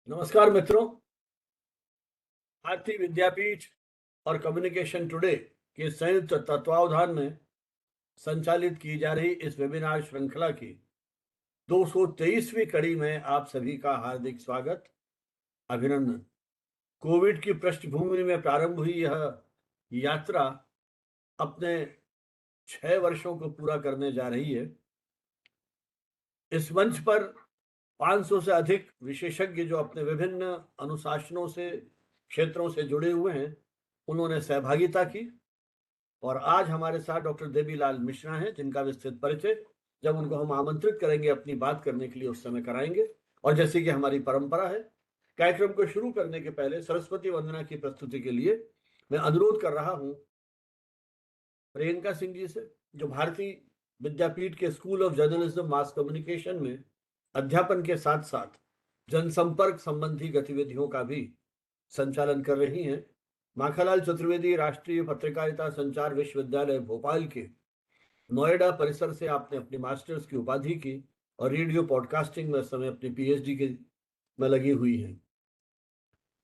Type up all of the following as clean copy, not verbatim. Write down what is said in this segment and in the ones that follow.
नमस्कार मित्रों। भारतीय विद्यापीठ और कम्युनिकेशन टुडे के संयुक्त तत्वावधान में संचालित की जा रही इस वेबिनार श्रृंखला की 223वीं कड़ी में आप सभी का हार्दिक स्वागत, अभिनंदन। कोविड की पृष्ठभूमि में प्रारंभ हुई यह यात्रा अपने 6 वर्षों को पूरा करने जा रही है। इस मंच पर 500 से अधिक विशेषज्ञ जो अपने विभिन्न अनुशासनों से, क्षेत्रों से जुड़े हुए हैं, उन्होंने सहभागिता की। और आज हमारे साथ डॉक्टर देवीलाल मिश्रा हैं, जिनका विस्तृत परिचय जब उनको हम आमंत्रित करेंगे अपनी बात करने के लिए उस समय कराएंगे। और जैसे कि हमारी परंपरा है, कार्यक्रम को शुरू करने के पहले सरस्वती वंदना की प्रस्तुति के लिए मैं अनुरोध कर रहा हूं प्रियंका सिंह जी से, जो भारतीय विद्यापीठ के school of journalism mass communication में अध्यापन के साथ साथ जनसंपर्क संबंधी गतिविधियों का भी संचालन कर रही हैं। माखनलाल चतुर्वेदी राष्ट्रीय पत्रकारिता संचार विश्वविद्यालय भोपाल के नोएडा परिसर से आपने अपनी मास्टर्स की उपाधि की और रेडियो पॉडकास्टिंग में इस समय अपनी पीएचडी के में लगी हुई हैं।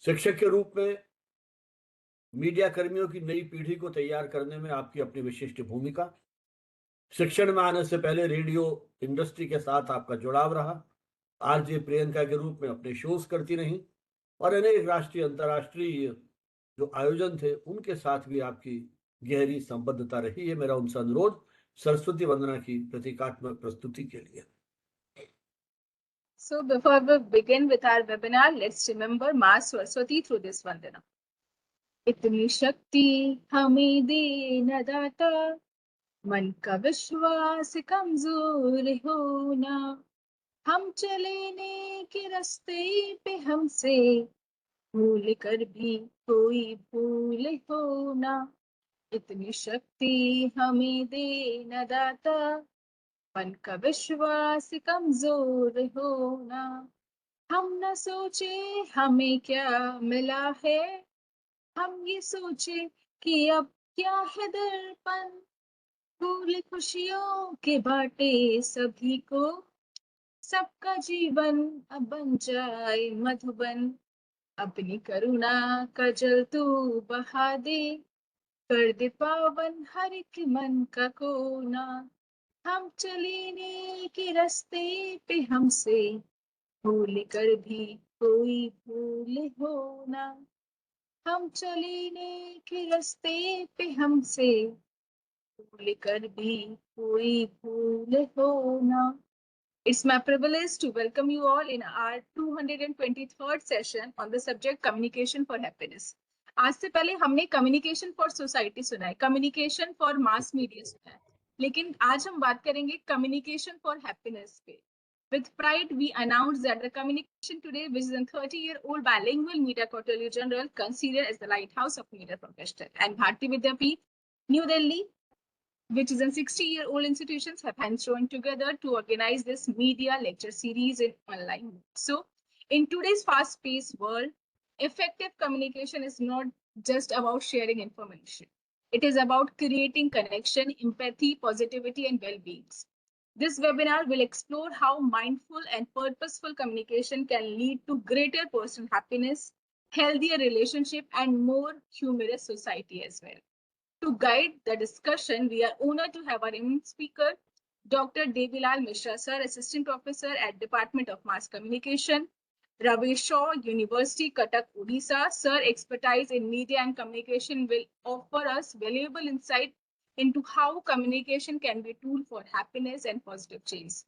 शिक्षक के रूप में मीडिया कर्मियों की नई पीढ़ी को तैयार करने में आपकी अपनी विशिष्ट भूमिका। शिक्षण में आने से पहले रेडियो इंडस्ट्री के साथ आपका जुड़ाव रहा। आरजे प्रियंका के रूप में अपने शोज करती रहीं और अनेक राष्ट्रीय अंतर्राष्ट्रीय जो आयोजन थे उनके साथ भी आपकी गहरी संबद्धता रही है। मेरा उनसे अनुरोध सरस्वती वंदना की प्रतीकात्मक प्रस्तुति के लिए। So before we begin with our webinar, let's remember Maa Saraswati through this Vandana. इतनी शक्ति हमें दे न दाता, मन का विश्वास कमजोर होना, हम चले नेक रास्ते पे हमसे भूल कर भी कोई भूल होना। इतनी शक्ति हमें दे न दाता, मन का विश्वास कमजोर होना, हम न सोचे हमें क्या मिला है, हम ये सोचे कि अब क्या है दर्पण, फूल खुशियों के बाटे सभी को, सबका जीवन अब बन जाए मधुबन, अपनी करुणा का जल तू बहा दे, कर दे पावन हर एक मन का कोना, हम चले के रास्ते पे हमसे भूल कर भी कोई भूल होना, हम चले के रास्ते पे हमसे भूल कर भी कोई भूल होना। It's my privilege to welcome you all in our 223rd session on the subject communication for happiness. आज से पहले हमने communication for society सुना है, communication for mass media सुना है, लेकिन आज हम बात करेंगे communication for happiness पे। With pride, we announce that the Communication Today, which is a 30-year-old bilingual media quarterly journal considered as the lighthouse of media professionals, and Bharati Vidyapeeth, New Delhi, which is a 60-year-old institutions, have hands joined together to organize this media lecture series in online. So, in today's fast-paced world, effective communication is not just about sharing information. It is about creating connection, empathy, positivity, and well-being. This webinar will explore how mindful and purposeful communication can lead to greater personal happiness, healthier relationship, and more humorous society as well. To guide the discussion, we are honored to have our eminent speaker, Dr. Devilal Mishra, Sir, Assistant Professor at Department of Mass Communication, Ravi Shaw, University, Cuttack, Odisha. Sir, expertise in media and communication will offer us valuable insight into how communication can be a tool for happiness and positive change.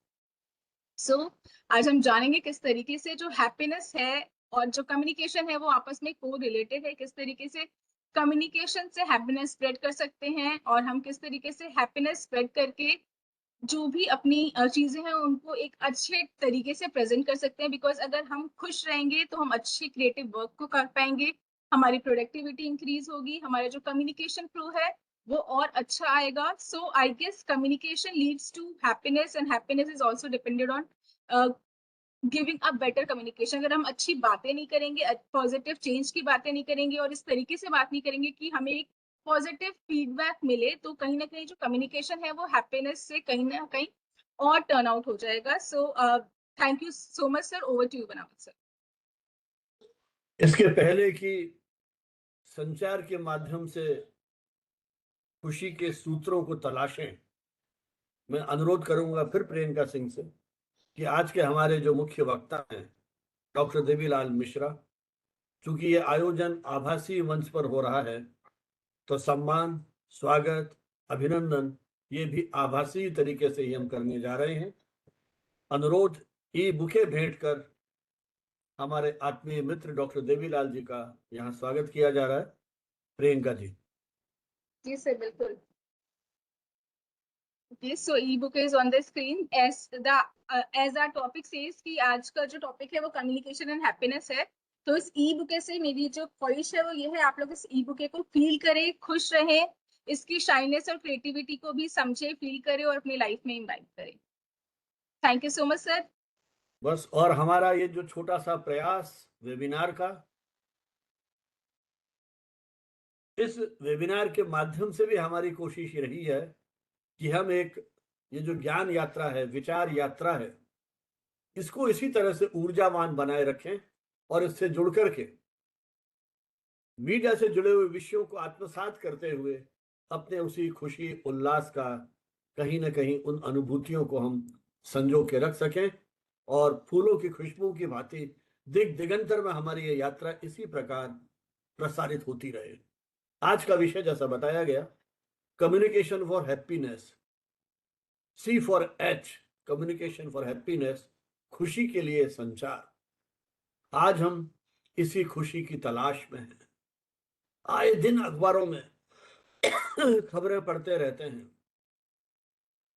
So, आज हम जानेंगे किस तरीके से जो happiness है और जो कम्युनिकेशन है वो आपस में को रिलेटेड है, किस तरीके से कम्युनिकेशन से हैप्पीनेस स्प्रेड कर सकते हैं और हम किस तरीके से हैप्पीनेस स्प्रेड करके जो भी अपनी चीजें हैं उनको एक अच्छे तरीके से प्रेजेंट कर सकते हैं। बिकॉज अगर हम खुश रहेंगे तो हम अच्छे क्रिएटिव वर्क को कर पाएंगे, हमारी प्रोडक्टिविटी इंक्रीज होगी, हमारा जो कम्युनिकेशन फ्लो है वो और अच्छा आएगा। So I guess communication leads to happiness and happiness is also depended on giving a better communication. अगर हम अच्छी बातें नहीं करेंगे, पॉजिटिव चेंज की बातें नहीं करेंगे और इस तरीके से बात नहीं करेंगे कि हमें एक पॉजिटिव फीडबैक मिले, तो कहीं ना कहीं जो कम्युनिकेशन है वो हैप्पीनेस से कहीं ना कहीं और टर्न आउट हो जाएगा। So thank you so much sir, over to you बनावत सर। इसके पहले कि संचार के माध्यम से खुशी के सूत्रों को तलाशें, मैं अनुरोध करूंगा फिर प्रियंका सिंह से कि आज के हमारे जो मुख्य वक्ता हैं डॉक्टर देवीलाल मिश्रा, चूंकि ये आयोजन आभासी मंच पर हो रहा है तो सम्मान, स्वागत, अभिनंदन ये भी आभासी तरीके से ही हम करने जा रहे हैं। अनुरोध, ई बुके भेंट कर हमारे आत्मीय मित्र डॉक्टर देवीलाल जी का यहाँ स्वागत किया जा रहा है। प्रियंका जी। जी सर, बिल्कुल। Okay, so e-book is on the screen as our topic says कि आज का जो टॉपिक है वो कम्युनिकेशन एंड हैप्पीनेस है। तो इस ई बुके से मेरी जो ख्वाहिश है वो ये है, आप लोग इस ई बुके को फील करें, खुश रहें, इसकी शाइनेस और क्रिएटिविटी को भी समझे, फील करें और अपनी लाइफ में इम्बाइब करें। Thank you so much sir. बस, और हमारा ये जो छोटा सा प्रयास वेबिनार का, इस वेबिनार के माध्यम से भी हमारी कोशिश रही है कि हम ये जो ज्ञान यात्रा है, विचार यात्रा है, इसको इसी तरह से ऊर्जावान बनाए रखें और इससे जुड़ करके मीडिया से जुड़े हुए विषयों को आत्मसात करते हुए अपने उसी खुशी उल्लास का कहीं ना कहीं उन अनुभूतियों को हम संजो के रख सकें और फूलों की खुशबू की भांति दिग दिगंतर में हमारी ये यात्रा इसी प्रकार प्रसारित होती रहे। आज का विषय जैसा बताया गया, communication for happiness, C for H, communication for happiness, खुशी के लिए संचार। आज हम इसी खुशी की तलाश में हैं। आए दिन अखबारों में खबरें पढ़ते रहते हैं,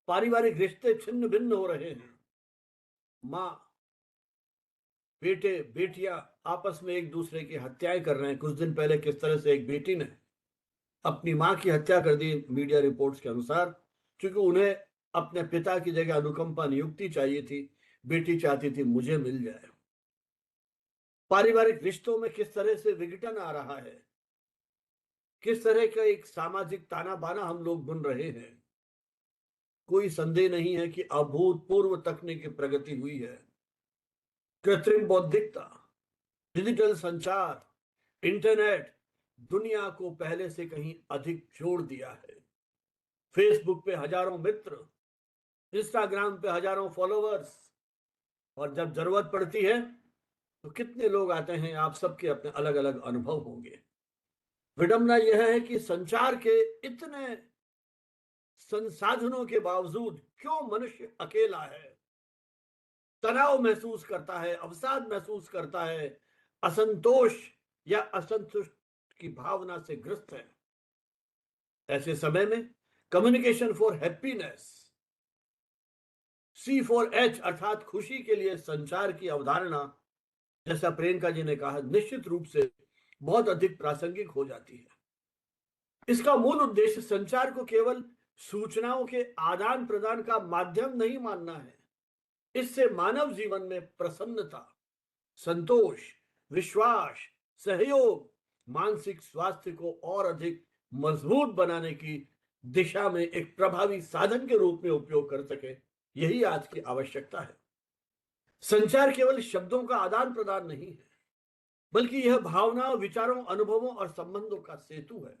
पारिवारिक रिश्ते छिन्न भिन्न हो रहे हैं, माँ बेटे बेटियां आपस में एक दूसरे की हत्याएं कर रहे हैं। कुछ दिन पहले किस तरह से एक बेटी ने अपनी मां की हत्या कर दी मीडिया रिपोर्ट्स के अनुसार, क्योंकि उन्हें अपने पिता की जगह अनुकंपा नियुक्ति चाहिए थी, बेटी चाहती थी मुझे मिल जाए। पारिवारिक रिश्तों में किस तरह से विघटन आ रहा है, किस तरह का एक सामाजिक ताना बाना हम लोग बुन रहे हैं। कोई संदेह नहीं है कि अभूतपूर्व तकनीकी प्रगति हुई है। कृत्रिम बौद्धिकता, डिजिटल संचार, इंटरनेट दुनिया को पहले से कहीं अधिक जोड़ दिया है। फेसबुक पे हजारों मित्र, इंस्टाग्राम पे हजारों फॉलोअर्स, और जब जरूरत पड़ती है तो कितने लोग आते हैं। आप सबके अपने अलग अलग अनुभव होंगे। विडंबना यह है कि संचार के इतने संसाधनों के बावजूद क्यों मनुष्य अकेला है, तनाव महसूस करता है, अवसाद महसूस करता है, असंतोष या असंतुष्ट की भावना से ग्रस्त है। ऐसे समय में communication for happiness, C for H अर्थात खुशी के लिए संचार की अवधारणा, जैसा प्रियंका जी ने कहा, निश्चित रूप से बहुत अधिक प्रासंगिक हो जाती है। इसका मूल उद्देश्य संचार को केवल सूचनाओं के आदान प्रदान का माध्यम नहीं मानना है। इससे मानव जीवन में प्रसन्नता, संतोष, विश्वास, सहयोग, मानसिक स्वास्थ्य को और अधिक मजबूत बनाने की दिशा में एक प्रभावी साधन के रूप में उपयोग कर सके, यही आज की आवश्यकता है। संचार केवल शब्दों का आदान प्रदान नहीं है, बल्कि यह भावनाओं, विचारों, अनुभवों और संबंधों का सेतु है।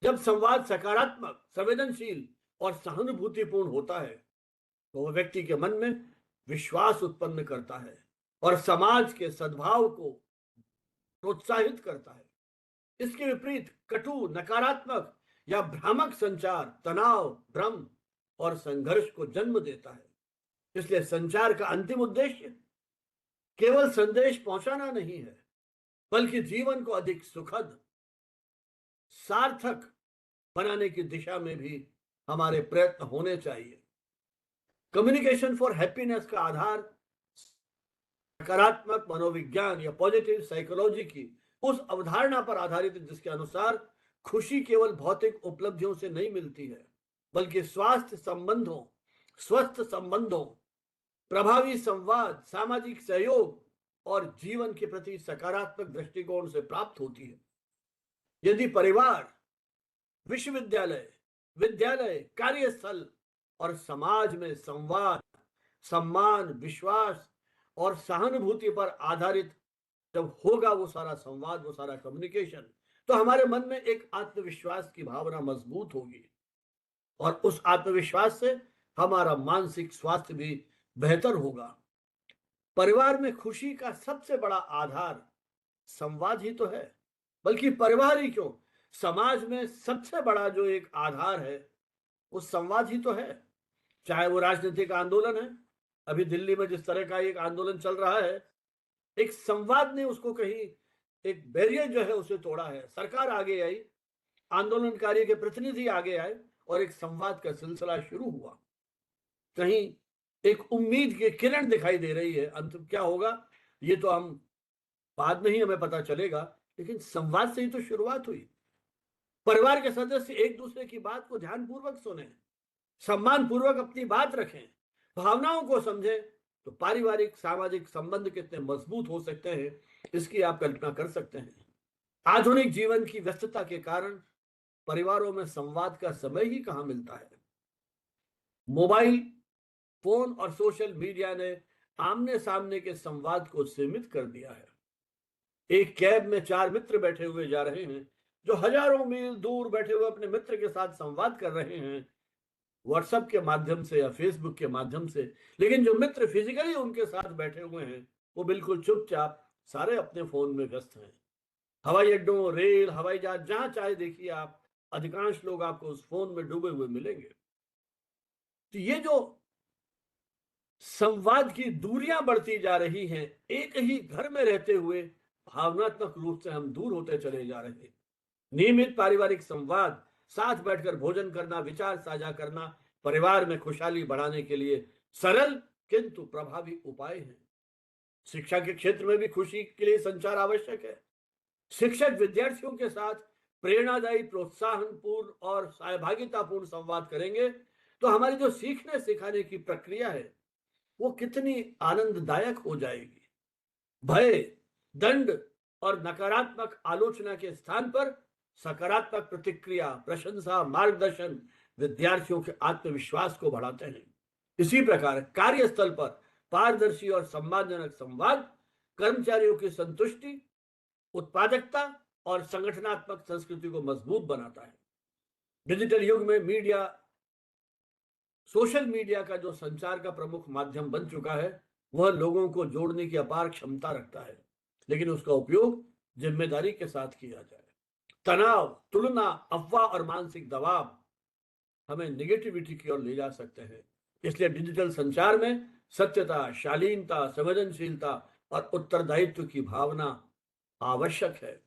जब संवाद सकारात्मक, संवेदनशील और सहानुभूतिपूर्ण होता है तो वह व्यक्ति के मन में विश्वास उत्पन्न करता है और समाज के सद्भाव को प्रोत्साहित करता है। इसके विपरीत कटु, नकारात्मक या भ्रामक संचार तनाव, भ्रम और संघर्ष को जन्म देता है। इसलिए संचार का अंतिम उद्देश्य केवल संदेश पहुंचाना नहीं है, बल्कि जीवन को अधिक सुखद, सार्थक बनाने की दिशा में भी हमारे प्रयत्न होने चाहिए। कम्युनिकेशन फॉर हैप्पीनेस का आधार सकारात्मक मनोविज्ञान या पॉजिटिव साइकोलॉजी की उस अवधारणा पर आधारित है जिसके अनुसार खुशी केवल भौतिक उपलब्धियों से नहीं मिलती है, बल्कि स्वस्थ संबंधों, प्रभावी संवाद, सामाजिक सहयोग और जीवन के प्रति सकारात्मक दृष्टिकोण से प्राप्त होती है। यदि परिवार, विश्वविद्यालय, विद्यालय, कार्यस्थल और समाज में संवाद, सम्मान, विश्वास और सहानुभूति पर आधारित जब होगा वो सारा संवाद, वो सारा कम्युनिकेशन, तो हमारे मन में एक आत्मविश्वास की भावना मजबूत होगी और उस आत्मविश्वास से हमारा मानसिक स्वास्थ्य भी बेहतर होगा। परिवार में खुशी का सबसे बड़ा आधार संवाद ही तो है। बल्कि परिवार ही क्यों, समाज में सबसे बड़ा जो एक आधार है वो संवाद ही तो है। चाहे वो राजनीतिक आंदोलन है, अभी दिल्ली में जिस तरह का एक आंदोलन चल रहा है, एक संवाद ने उसको कहीं, एक बैरियर जो है उसे तोड़ा है। सरकार आगे आई, आंदोलनकारी के प्रतिनिधि आगे आए और एक संवाद का सिलसिला शुरू हुआ। कहीं एक उम्मीद की किरण दिखाई दे रही है। अंत क्या होगा ये तो हम बाद में ही हमें पता चलेगा, लेकिन संवाद से ही तो शुरुआत हुई। परिवार के सदस्य एक दूसरे की बात को ध्यानपूर्वक सुने, सम्मान पूर्वक अपनी बात रखें, भावनाओं को समझें, तो पारिवारिक सामाजिक संबंध कितने मजबूत हो सकते हैं इसकी आप कल्पना कर सकते हैं। आधुनिक जीवन की व्यस्तता के कारण परिवारों में संवाद का समय ही कहां मिलता है। मोबाइल फोन और सोशल मीडिया ने आमने सामने के संवाद को सीमित कर दिया है। एक कैब में चार मित्र बैठे हुए जा रहे हैं, जो हजारों मील दूर बैठे हुए अपने मित्र के साथ संवाद कर रहे हैं, व्हाट्सएप के माध्यम से या फेसबुक के माध्यम से। लेकिन जो मित्र फिजिकली उनके साथ बैठे हुए हैं वो बिल्कुल चुपचाप सारे अपने फोन में व्यस्त हैं। हवाई अड्डों, रेल, हवाई जहाज, जहां चाहे देखिए आप, अधिकांश लोग आपको उस फोन में डूबे हुए मिलेंगे। तो ये जो संवाद की दूरियां बढ़ती जा रही हैं, एक ही घर में रहते हुए भावनात्मक रूप से हम दूर होते चले जा रहे हैं। नियमित पारिवारिक संवाद, साथ बैठकर भोजन करना, विचार साझा करना, परिवार में खुशहाली बढ़ाने के लिए सरल किंतु प्रभावी उपाय हैं। शिक्षा के क्षेत्र में भी खुशी के लिए संचार आवश्यक है। शिक्षक विद्यार्थियों के साथ प्रेरणादायी, प्रोत्साहनपूर्ण और सहभागितापूर्ण संवाद करेंगे तो हमारी जो सीखने सिखाने की प्रक्रिया है वो कितनी आनंददायक हो जाएगी। भय, दंड और नकारात्मक आलोचना के स्थान पर सकारात्मक प्रतिक्रिया, प्रशंसा, मार्गदर्शन विद्यार्थियों के आत्मविश्वास को बढ़ाते हैं। इसी प्रकार कार्यस्थल पर पारदर्शी और सम्मानजनक संवाद कर्मचारियों की संतुष्टि, उत्पादकता और संगठनात्मक संस्कृति को मजबूत बनाता है। डिजिटल युग में सोशल मीडिया का जो संचार का प्रमुख माध्यम बन चुका है, वह लोगों को जोड़ने की अपार क्षमता रखता है, लेकिन उसका उपयोग जिम्मेदारी के साथ किया जाए। तनाव, तुलना, अफवाह और मानसिक दबाव हमें नेगेटिविटी की ओर ले जा सकते हैं। इसलिए डिजिटल संचार में सत्यता, शालीनता, संवेदनशीलता और उत्तरदायित्व की भावना आवश्यक है।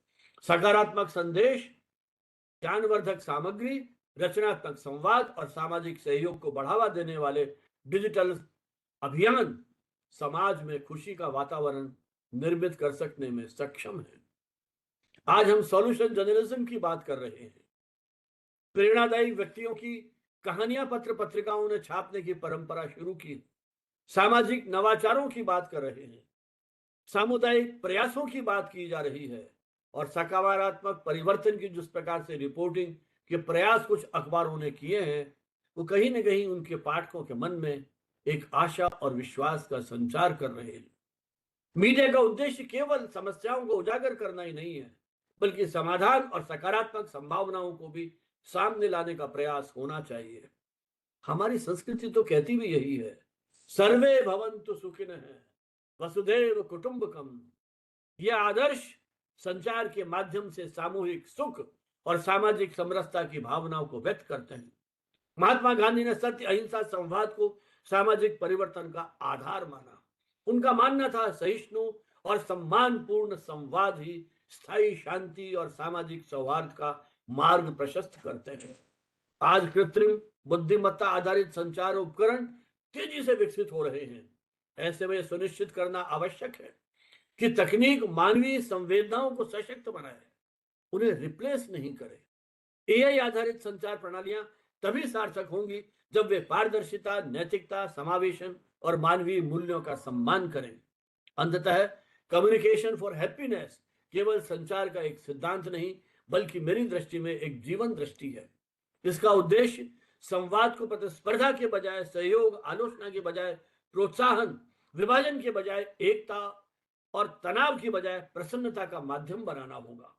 सकारात्मक संदेश, ज्ञानवर्धक सामग्री, रचनात्मक संवाद और सामाजिक सहयोग को बढ़ावा देने वाले डिजिटल अभियान समाज में खुशी का वातावरण निर्मित कर सकने में सक्षम है। आज हम सॉल्यूशन जर्नलिज्म की बात कर रहे हैं। प्रेरणादायी व्यक्तियों की कहानियां पत्र पत्रिकाओं ने छापने की परंपरा शुरू की। सामाजिक नवाचारों की बात कर रहे हैं, सामुदायिक प्रयासों की बात की जा रही है और सकारात्मक परिवर्तन की जिस प्रकार से रिपोर्टिंग के प्रयास कुछ अखबारों ने किए हैं, वो कहीं ना कहीं उनके पाठकों के मन में एक आशा और विश्वास का संचार कर रहे हैं। मीडिया का उद्देश्य केवल समस्याओं को उजागर करना ही नहीं है, बल्कि समाधान और सकारात्मक संभावनाओं को भी सामने लाने का प्रयास होना चाहिए। हमारी संस्कृति तो कहती भी यही है, सर्वे भवन्तु सुखिनः, वसुधैव कुटुंबकम। यह आदर्श संचार के माध्यम से सामूहिक सुख और सामाजिक समरसता की भावनाओं को व्यक्त करते हैं। महात्मा गांधी ने सत्य, अहिंसा, संवाद को सामाजिक परिवर्तन का आधार माना। उनका मानना था सहिष्णु और सम्मानपूर्ण संवाद ही स्थायी शांति और सामाजिक सौहार्द का मार्ग प्रशस्त करते हैं। आज कृत्रिम बुद्धिमत्ता आधारित संचार उपकरण तेजी से विकसित हो रहे हैं। ऐसे में सुनिश्चित करना आवश्यक है कि तकनीक मानवीय संवेदनाओं को सशक्त बनाए, उन्हें रिप्लेस नहीं करे। एआई आधारित संचार प्रणालियां तभी सार्थक होंगी जब वे पारदर्शिता, नैतिकता, समावेशन और मानवीय मूल्यों का सम्मान करें। अंततः कम्युनिकेशन फॉर हैप्पीनेस केवल संचार का एक सिद्धांत नहीं, बल्कि मेरी दृष्टि में एक जीवन दृष्टि है। इसका उद्देश्य संवाद को प्रतिस्पर्धा के बजाय सहयोग, आलोचना के बजाय प्रोत्साहन, विभाजन के बजाय एकता और तनाव की बजाय प्रसन्नता का माध्यम बनाना होगा।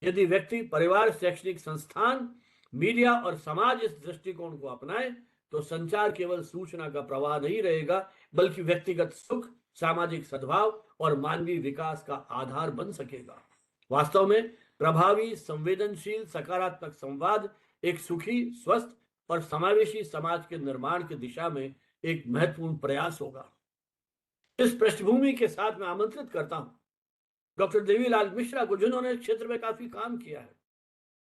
यदि व्यक्ति, परिवार, शैक्षणिक संस्थान, मीडिया और समाज इस दृष्टिकोण को अपनाए तो संचार केवल सूचना का प्रवाह नहीं रहेगा, बल्कि व्यक्तिगत सुख, सामाजिक सद्भाव और मानवीय विकास का आधार बन सकेगा। वास्तव में प्रभावी, संवेदनशील, सकारात्मक संवाद एक सुखी, स्वस्थ और समावेशी समाज के निर्माण की दिशा में एक महत्वपूर्ण प्रयास होगा। इस पृष्ठभूमि के साथ मैं आमंत्रित करता हूं डॉक्टर देवीलाल मिश्रा को, जिन्होंने इस क्षेत्र में काफी काम किया है।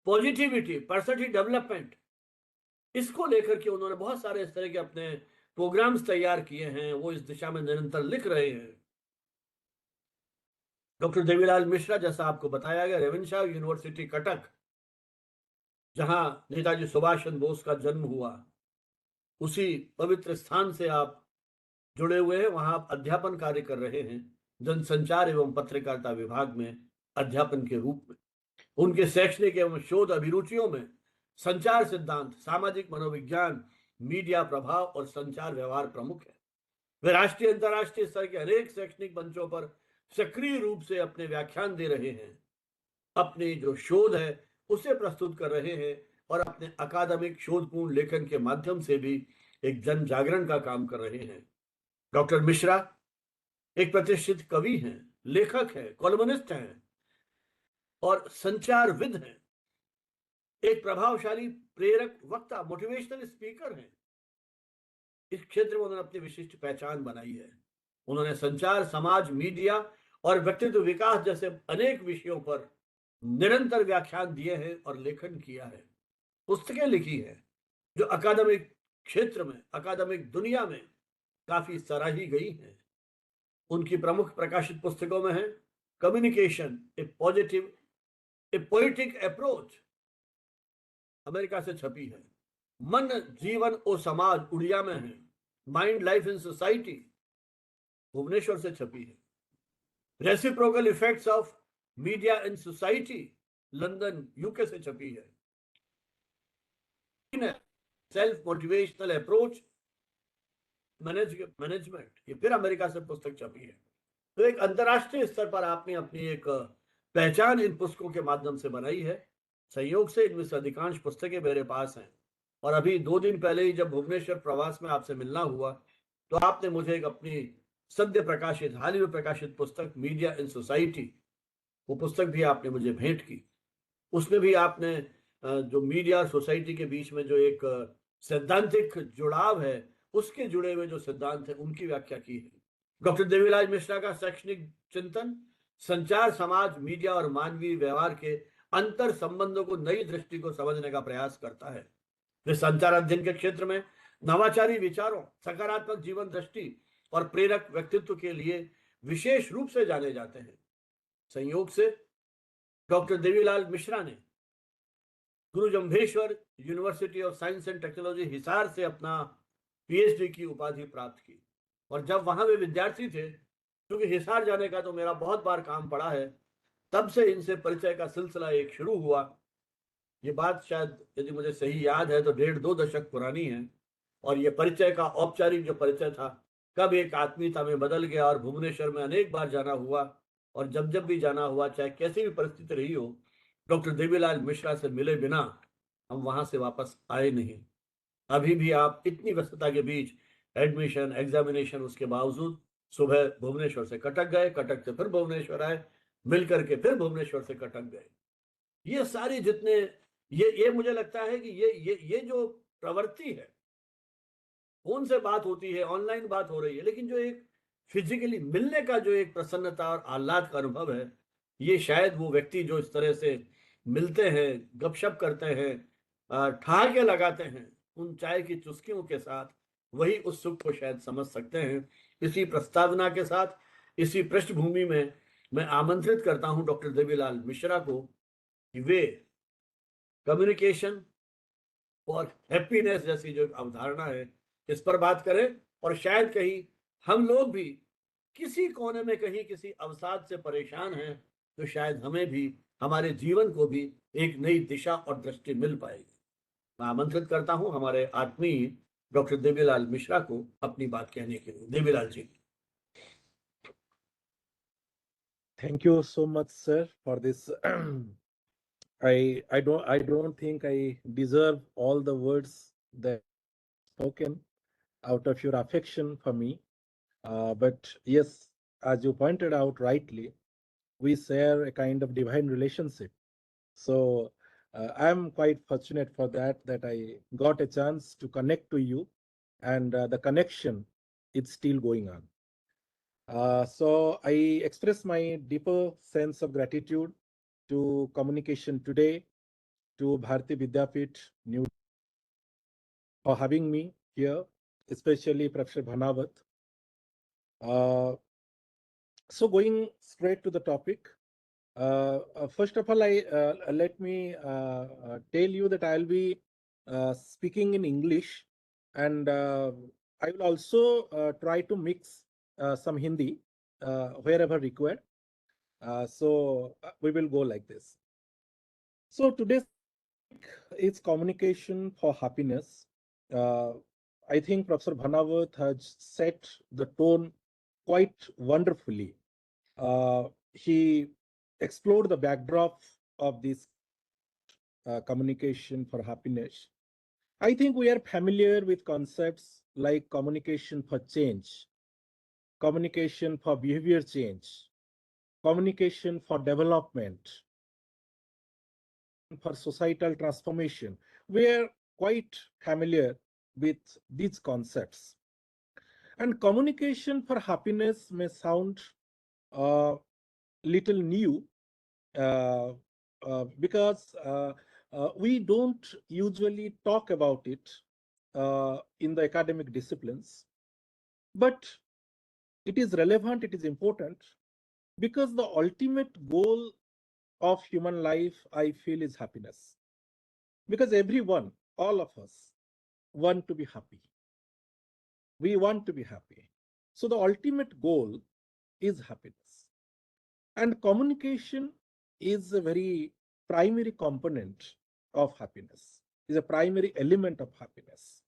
पॉजिटिविटी, पर्सनैलिटी डेवलपमेंट, इसको लेकर के उन्होंने बहुत सारे इस तरह के अपने प्रोग्राम्स तैयार किए हैं, वो इस दिशा में निरंतर लिख रहे हैं। डॉक्टर देवीलाल मिश्रा, जैसा आपको बताया गया, रेवेन्शा यूनिवर्सिटी कटक, जहां नेताजी सुभाष चंद्र बोस का जन्म हुआ, उसी पवित्र स्थान से आप जुड़े हुए हैं। वहां आप अध्यापन कार्य कर रहे हैं, जनसंचार एवं पत्रकारिता विभाग में अध्यापन के रूप में। उनके शैक्षणिक एवं शोध अभिरुचियों में संचार सिद्धांत, सामाजिक मनोविज्ञान, मीडिया प्रभाव और संचार व्यवहार प्रमुख है। वे राष्ट्रीय अंतर्राष्ट्रीय स्तर के अनेक शैक्षणिक मंचों पर सक्रिय रूप से अपने व्याख्यान दे रहे हैं, अपनी जो शोध है उसे प्रस्तुत कर रहे हैं और अपने अकादमिक शोधपूर्ण लेखन के माध्यम से भी एक जन जागरण का काम कर रहे हैं। डॉक्टर मिश्रा एक प्रतिष्ठित कवि हैं, लेखक हैं, कॉलमनिस्ट हैं और संचारविद हैं। एक प्रभावशाली प्रेरक, वक्ता, मोटिवेशनल स्पीकर हैं। इस क्षेत्र में उन्होंने अपनी विशिष्ट पहचान बनाई है। उन्होंने संचार, समाज, मीडिया और व्यक्तित्व विकास जैसे अनेक विषयों पर निरंतर व्याख्यान दिए हैं और लेखन किया है, पुस्तकें लिखी है, जो अकादमिक क्षेत्र में, अकादमिक दुनिया में काफी सराही गई हैं। उनकी प्रमुख प्रकाशित पुस्तकों में है कम्युनिकेशन, ए पोएटिक अप्रोच, अमेरिका से छपी है। मन, जीवन और समाज, उड़िया में है। Mind, life in society, Bhubaneswar से छपी है। Reciprocal effects of media in society, London, UK से छपी है। सेल्फ मोटिवेशनल अप्रोच मैनेजमेंट, ये फिर अमेरिका से पुस्तक छपी है। तो एक अंतर्राष्ट्रीय स्तर पर आपने अपनी एक पहचान इन पुस्तकों के माध्यम से बनाई है। संयोग से इनमें से अधिकांश पुस्तकें मेरे पास हैं और अभी 2 दिन पहले ही जब भुवनेश्वर प्रवास में आपसे मिलना हुआ तो आपने मुझे एक अपनी सद्य प्रकाशित, हाल ही में प्रकाशित पुस्तक मीडिया इन सोसाइटी, वो पुस्तक भी आपने मुझे भेंट की। उसमें भी आपने जो मीडिया और सोसाइटी के बीच में जो एक सैद्धांतिक जुड़ाव है, उसके जुड़े हुए जो सिद्धांत है उनकी व्याख्या की है। डॉक्टर देवीलाल मिश्रा का शैक्षणिक चिंतन संचार, समाज, मीडिया और मानवीय व्यवहार के अंतर संबंधों को नई दृष्टि को समझने का प्रयास करता है। वे संचार अध्ययन के क्षेत्र में नवाचारी विचारों, सकारात्मक जीवन दृष्टि और प्रेरक व्यक्तित्व के लिए विशेष रूप से जाने जाते हैं। संयोग से डॉक्टर देवीलाल मिश्रा ने गुरु Jambheshwar university of science and technology, Hisar से अपना पीएचडी की उपाधि प्राप्त की। और जब वहां वे विद्यार्थी थे, क्योंकि हिसार जाने का तो मेरा बहुत बार काम पड़ा है, तब से इनसे परिचय का सिलसिला एक शुरू हुआ। ये बात शायद, यदि मुझे सही याद है, तो 1.5-2 दशक पुरानी है। और ये परिचय का औपचारिक जो परिचय था, कब एक आत्मीयता में बदल गया और भुवनेश्वर में अनेक बार जाना हुआ। और जब जब भी जाना हुआ, चाहे कैसी भी परिस्थिति रही हो, डॉक्टर देवीलाल मिश्रा से मिले बिना हम वहां से वापस आए नहीं। अभी भी आप इतनी व्यस्तता के बीच, एडमिशन, एग्जामिनेशन, उसके बावजूद सुबह भुवनेश्वर से कटक गए, कटक से फिर भुवनेश्वर आए, मिल करके फिर भुवनेश्वर से कटक गए। ये सारी जितने ये मुझे लगता है कि ये जो प्रवृत्ति है, फोन से बात होती है, ऑनलाइन बात हो रही है, लेकिन जो एक फिजिकली मिलने का जो एक प्रसन्नता और आह्लाद का अनुभव है, ये शायद वो व्यक्ति जो इस तरह से मिलते हैं, गपशप करते हैं, ठहाके लगाते हैं उन चाय की चुस्कियों के साथ, वही उस सुख को शायद समझ सकते हैं। इसी प्रस्तावना के साथ, इसी पृष्ठभूमि में मैं आमंत्रित करता हूं डॉक्टर देवीलाल मिश्रा को कि वे कम्युनिकेशन और हैप्पीनेस जैसी जो अवधारणा है, इस पर बात करें। और शायद कहीं हम लोग भी किसी कोने में कहीं किसी अवसाद से परेशान हैं, तो शायद हमें भी, हमारे जीवन को भी एक नई दिशा और दृष्टि मिल पाएगी। मैं आमंत्रित करता हूं हमारे आत्मीय डॉक्टर देवीलाल मिश्रा को अपनी बात कहने के लिए। Devilal ji. Thank you so much, sir, for this. I don't think I deserve all the words that spoken out of your affection for me. But yes, as you pointed out rightly, we share a kind of divine relationship. So I'm quite fortunate for that I got a chance to connect to you, and the connection is still going on. So I express my deeper sense of gratitude to Communication Today, to Bharati Vidyapeeth, New for having me here, especially Professor Bhanawat. Uh, so going straight to the topic, first of all, let me tell you that I'll be speaking in English, and I will also try to mix some Hindi wherever required. So we will go like this. So today's is communication for happiness. Uh, I think Professor Bhanawat has set the tone quite wonderfully. He explored the backdrop of this communication for happiness. I think we are familiar with concepts like communication for change, communication for behavior change, communication for development, for societal transformation. We are quite familiar with these concepts. And communication for happiness may sound a little new, uh, because we don't usually talk about it in the academic disciplines, but it is relevant, it is important, because the ultimate goal of human life, I feel, is happiness. Because everyone, all of us, want to be happy. We want to be happy. So the ultimate goal is happiness. And communication is a very primary component of happiness, is a primary element of happiness.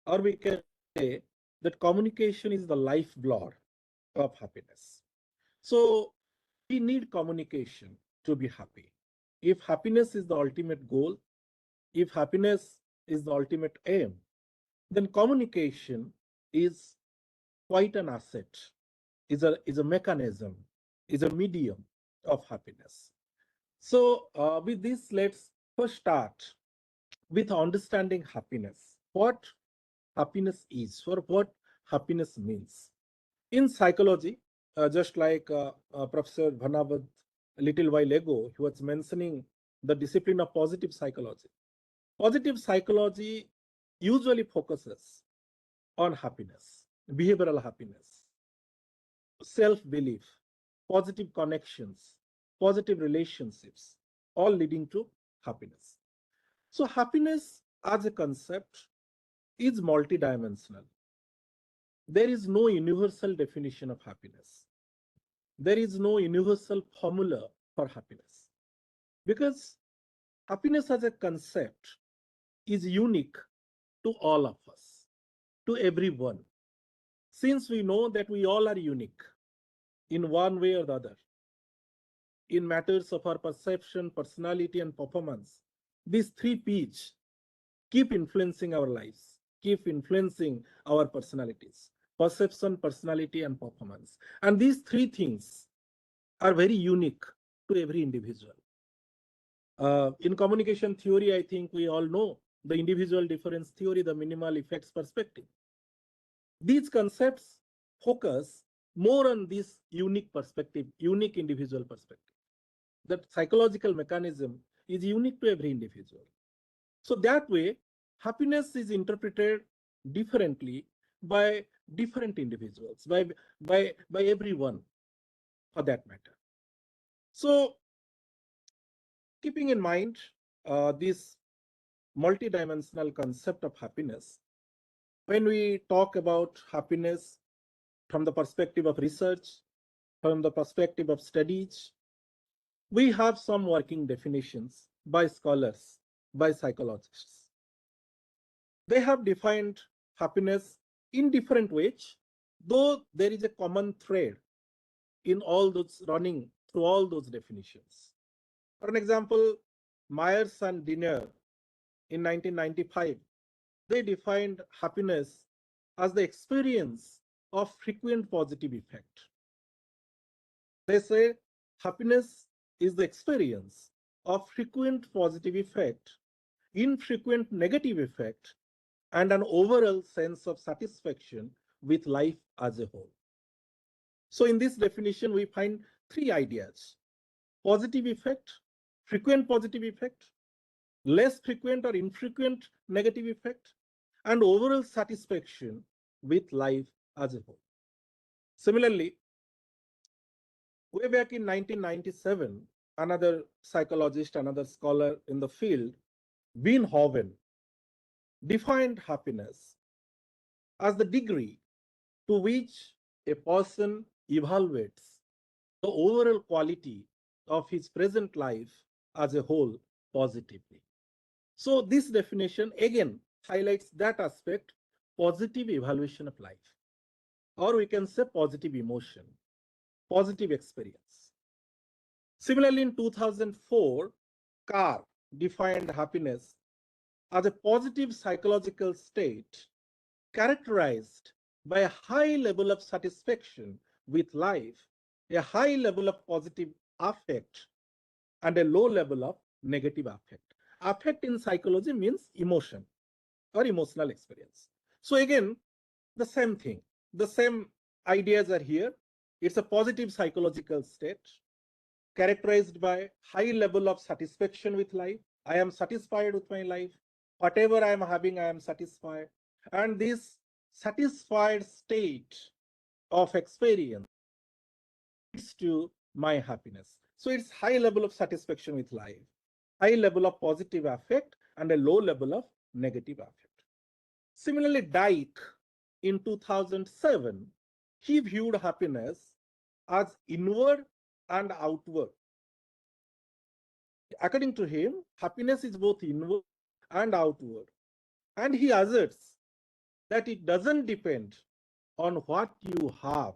Or we can say that communication is the lifeblood of happiness. So we need communication to be happy. If happiness is the ultimate goal, if happiness is the ultimate aim, then communication is quite an asset, is a mechanism, is a medium of happiness. So with this, let's first start with understanding happiness. What happiness is, or what happiness means. In psychology, just like Professor Bhanawat a little while ago, he was mentioning the discipline of positive psychology. Positive psychology usually focuses on happiness, behavioral happiness, self-belief, positive connections, positive relationships, all leading to happiness. So happiness as a concept is multidimensional. There is no universal definition of happiness. There is no universal formula for happiness, because happiness as a concept is unique to all of us, to everyone. Since we know that we all are unique in one way or the other, in matters of our perception, personality, and performance, these three P's keep influencing our lives, keep influencing our personalities: perception, personality, and performance. And these three things are very unique to every individual. In communication theory, I think we all know the individual difference theory, the minimal effects perspective. These concepts focus more on this unique perspective, unique individual perspective. That psychological mechanism is unique to every individual. So that way, happiness is interpreted differently by different individuals, by everyone for that matter. So keeping in mind this multidimensional concept of happiness, when we talk about happiness from the perspective of research, from the perspective of studies, we have some working definitions by scholars, by psychologists. They have defined happiness in different ways, though there is a common thread in all those running through all those definitions. For an example, Myers and Diner in 1995, they defined happiness as the experience of frequent positive effect. They say happiness is the experience of frequent positive effect, infrequent negative effect, and an overall sense of satisfaction with life as a whole. So in this definition, we find three ideas: positive effect, frequent positive effect, less frequent or infrequent negative effect, and overall satisfaction with life as a whole. Similarly, way back in 1997, another psychologist, another scholar in the field, Bean Hoven, defined happiness as the degree to which a person evaluates the overall quality of his present life as a whole positively. So this definition again highlights that aspect, positive evaluation of life, or we can say positive emotion, positive experience. Similarly, in 2004, Carr defined happiness as a positive psychological state characterized by a high level of satisfaction with life, a high level of positive affect, and a low level of negative affect. Affect in psychology means emotion or emotional experience. So again, the same thing, the same ideas are here. It's a positive psychological state characterized by high level of satisfaction with life. I am satisfied with my life. Whatever I am having, I am satisfied. And this satisfied state of experience leads to my happiness. So it's high level of satisfaction with life, high level of positive affect, and a low level of negative affect. Similarly, Dyke in 2007, he viewed happiness as inward and outward. According to him, happiness is both inward and outward. And he asserts that it doesn't depend on what you have,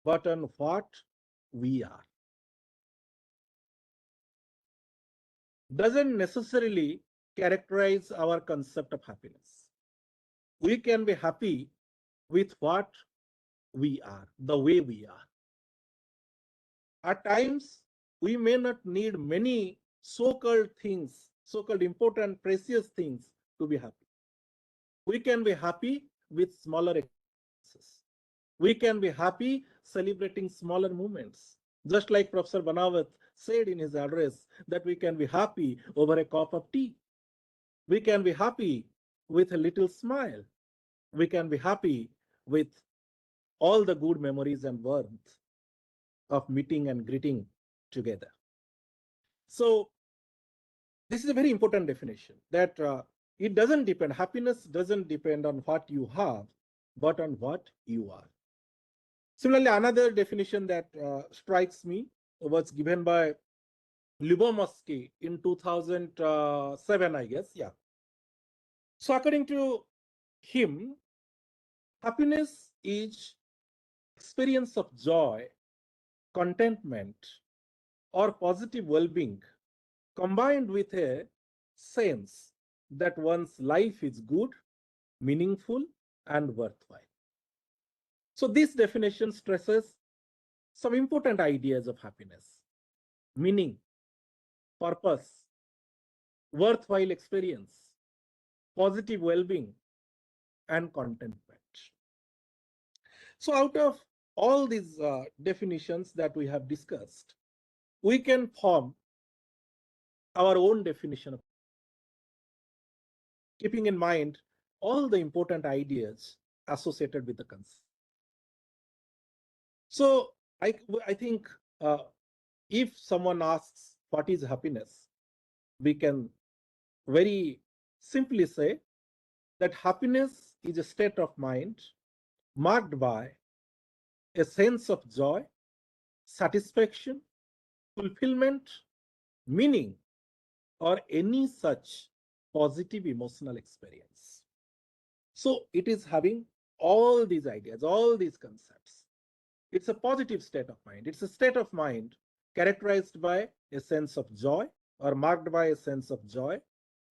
but on what we are. Doesn't necessarily characterize our concept of happiness. We can be happy with what we are, the way we are. At times, we may not need many so-called things, so-called important, precious things to be happy. We can be happy with smaller experiences. We can be happy celebrating smaller moments. Just like Professor Banawat said in his address, that we can be happy over a cup of tea. We can be happy with a little smile. We can be happy with all the good memories and warmth of meeting and greeting together. So this is a very important definition, that it doesn't depend, happiness doesn't depend on what you have, but on what you are. Similarly, another definition that strikes me was given by Lyubomirsky in 2007, I guess. Yeah. So according to him, happiness is experience of joy, contentment, or positive well-being combined with a sense that one's life is good, meaningful, and worthwhile. So this definition stresses some important ideas of happiness: meaning, purpose, worthwhile experience, positive well-being, and contentment. So out of all these definitions that we have discussed, we can form our own definition of, keeping in mind all the important ideas associated with the concept. So I think if someone asks what is happiness, we can very simply say that happiness is a state of mind marked by a sense of joy, satisfaction, fulfillment, meaning, or any such positive emotional experience. So it is having all these ideas, all these concepts. It's a positive state of mind. It's a state of mind characterized by a sense of joy or marked by a sense of joy,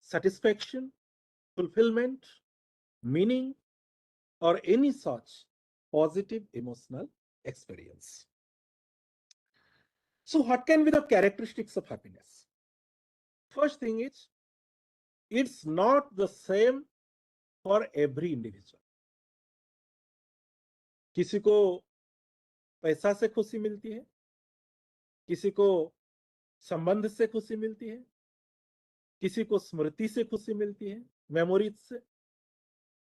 satisfaction, fulfillment, meaning, or any such positive emotional experience. So, what can be the characteristics of happiness? First thing is, it's not the same for every individual. किसी को पैसा से खुशी मिलती है, किसी को संबंध से खुशी मिलती है, किसी को स्मृति से खुशी मिलती है, मेमोरीज से,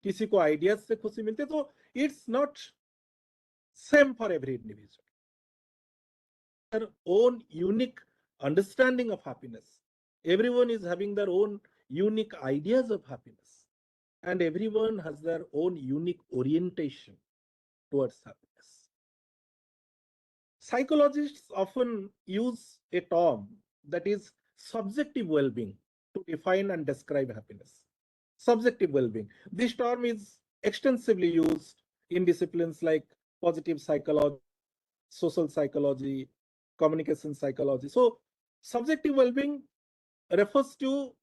किसी को आइडियाज से खुशी मिलती है. तो it's not same for every individual. Their own unique understanding of happiness. Everyone is having their own unique ideas of happiness, and everyone has their own unique orientation towards happiness. Psychologists often use a term that is subjective well-being to define and describe happiness. Subjective well-being. This term is extensively used in disciplines like positive psychology, social psychology, communication psychology. So, subjective well-being refers to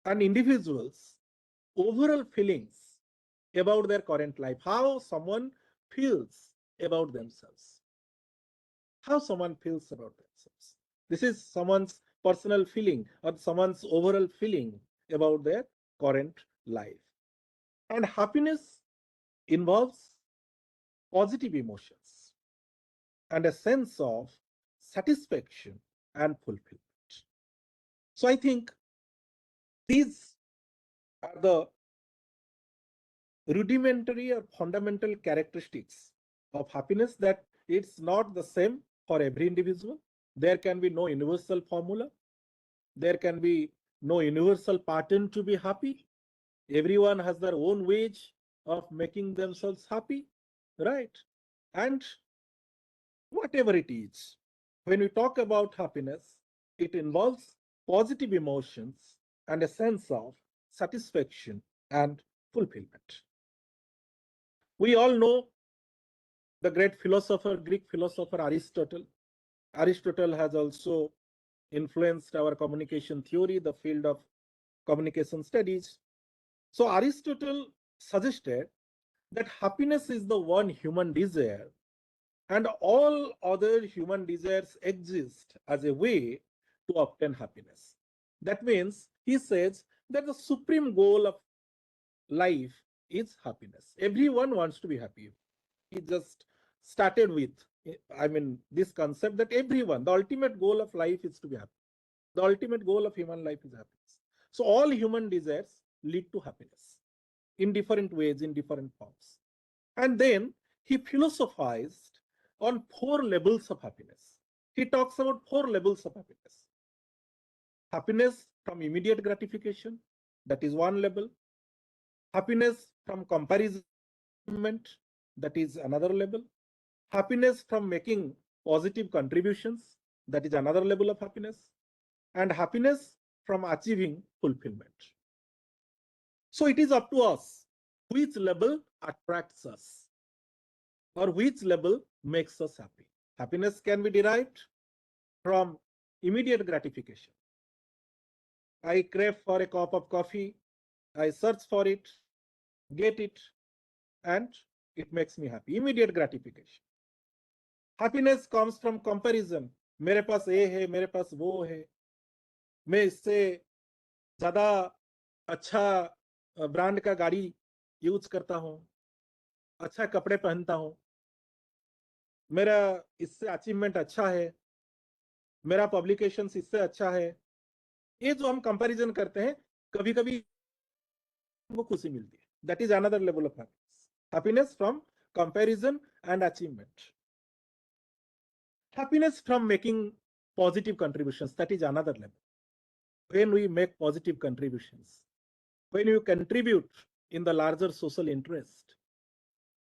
an individual's overall feelings about their current life, how someone feels about themselves. How someone feels about themselves. This is someone's personal feeling or someone's overall feeling about their current life. And happiness involves positive emotions and a sense of satisfaction and fulfillment. So I think these are the rudimentary or fundamental characteristics of happiness, that it's not the same for every individual. There can be no universal formula. There can be no universal pattern to be happy. Everyone has their own ways of making themselves happy, right? And whatever it is, when we talk about happiness, it involves positive emotions and a sense of satisfaction and fulfillment. We all know the great philosopher, Greek philosopher Aristotle. Aristotle has also influenced our communication theory, the field of communication studies. So Aristotle suggested that happiness is the one human desire, and all other human desires exist as a way to obtain happiness. That means he says that the supreme goal of life is happiness. Everyone wants to be happy. He just started with, this concept that everyone, the ultimate goal of life is to be happy. The ultimate goal of human life is happiness. So all human desires lead to happiness in different ways, in different forms. And then he philosophized on 4 levels of happiness. He talks about 4 levels of happiness. Happiness from immediate gratification, that is one level. Happiness from comparison, that is another level. Happiness from making positive contributions, that is another level of happiness. And happiness from achieving fulfillment. So it is up to us which level attracts us or which level makes us happy. Happiness can be derived from immediate gratification. I crave for a cup of coffee, I search for it, get it, and it makes me happy. Immediate gratification. Happiness comes from comparison. मेरे पास ये है, मेरे पास वो है, मैं इससे ज्यादा अच्छा ब्रांड का गाड़ी यूज करता हूं, अच्छा कपड़े पहनता हूं, मेरा इससे अचीवमेंट अच्छा है, मेरा पब्लिकेशन इससे अच्छा है. ये जो हम कंपैरिजन करते हैं, कभी कभी वो खुशी मिलती है. That is another level of happiness. Happiness from comparison and achievement. Happiness from making positive contributions, that is another level. When we make positive contributions, when you contribute in the larger social interest,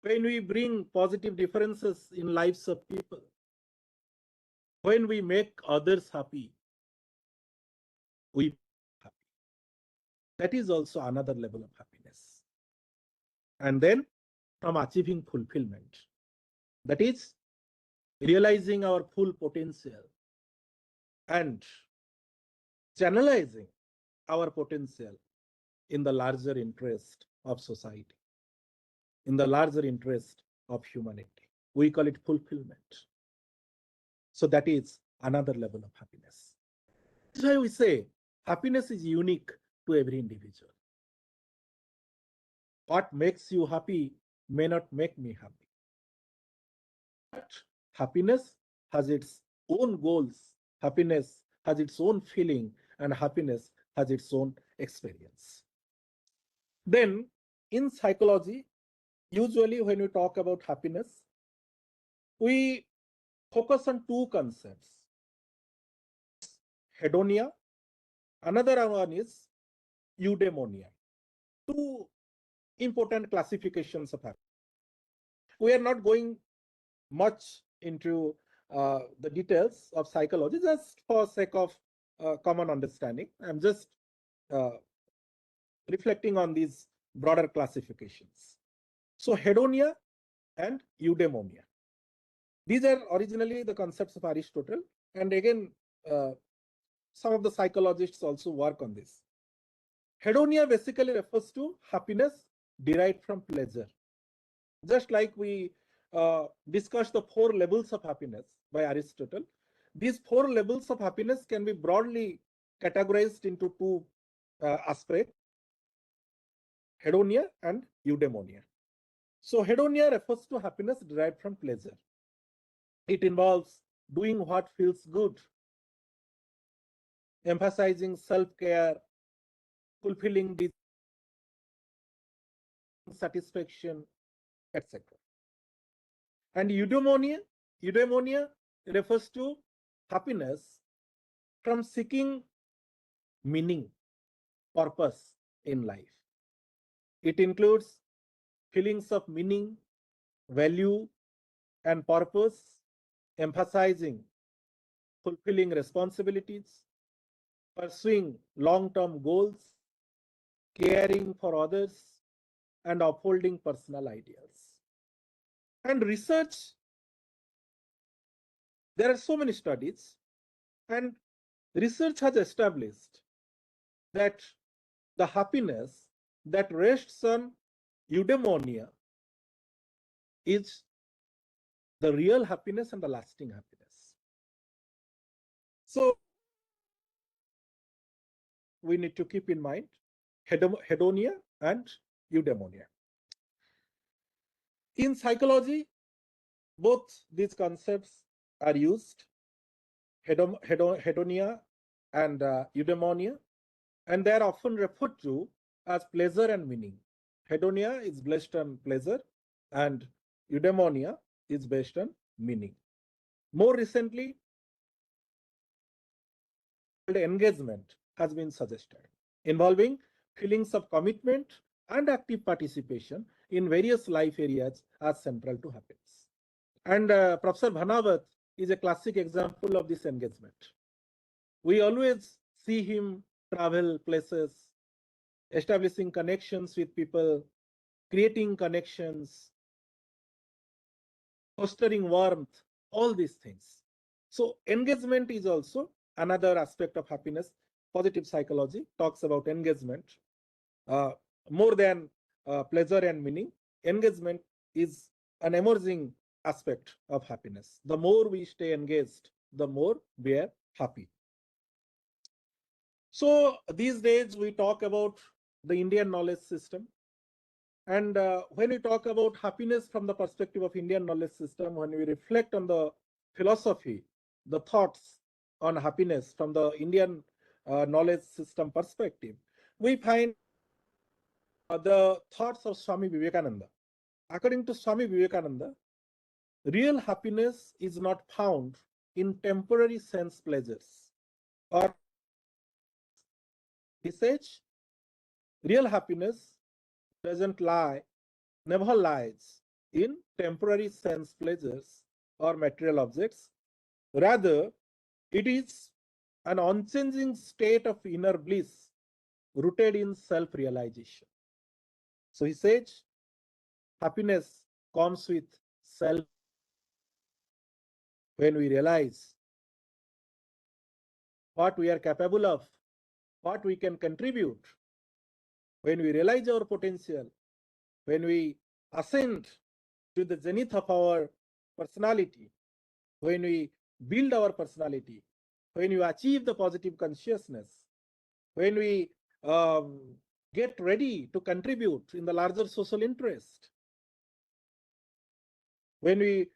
when we bring positive differences in lives of people, when we make others happy, we are happy. That is also another level of happiness. And then from achieving fulfillment, that is realizing our full potential, and channelizing our potential in the larger interest of society, in the larger interest of humanity. We call it fulfillment. So that is another level of happiness. That's why we say happiness is unique to every individual. What makes you happy may not make me happy. But happiness has its own goals, happiness has its own feeling, and happiness has its own experience. Then, in psychology, usually when we talk about happiness, we focus on two concepts: hedonia, another one is eudaimonia. Two important classifications of happiness. We are not going much into the details of psychology, just for sake of common understanding. I'm just reflecting on these broader classifications. So hedonia and eudaimonia. These are originally the concepts of Aristotle, and again, some of the psychologists also work on this. Hedonia basically refers to happiness derived from pleasure. Just like we discussed the 4 levels of happiness by Aristotle, these 4 levels of happiness can be broadly categorized into 2 aspects: hedonia and eudaimonia. So hedonia refers to happiness derived from pleasure. It involves doing what feels good, emphasizing self-care, fulfilling satisfaction, etc. And eudaimonia refers to happiness from seeking meaning, purpose in life. It includes feelings of meaning, value, and purpose, emphasizing fulfilling responsibilities, pursuing long-term goals, caring for others, and upholding personal ideals. And research, there are so many studies, and research has established that the happiness that rests on eudaimonia is the real happiness and the lasting happiness. So we need to keep in mind hedonia and eudaimonia. In psychology, both these concepts are used, hedonia and eudaimonia, and they are often referred to as pleasure and meaning. Hedonia is based on pleasure, and eudaimonia is based on meaning. More recently, engagement has been suggested, involving feelings of commitment and active participation in various life areas as central to happiness. And Professor Bhanavat is a classic example of this engagement. We always see him travel places, establishing connections with people, creating connections, fostering warmth, all these things. So engagement is also another aspect of happiness. Positive psychology talks about engagement. More than pleasure and meaning, engagement is an emerging aspect of happiness. The more we stay engaged, the more we are happy. So these days we talk about the Indian knowledge system. And when we talk about happiness from the perspective of Indian knowledge system, when we reflect on the philosophy, the thoughts on happiness from the Indian knowledge system perspective, we find the thoughts of Swami Vivekananda. According to Swami Vivekananda, real happiness is not found in temporary sense pleasures. Or he says, real happiness never lies in temporary sense pleasures or material objects. Rather, it is an unchanging state of inner bliss rooted in self-realization. So he says, happiness comes with self when we realize what we are capable of, what we can contribute, when we realize our potential, when we ascend to the zenith of our personality, when we build our personality, when we achieve the positive consciousness, when we get ready to contribute in the larger social interest, when we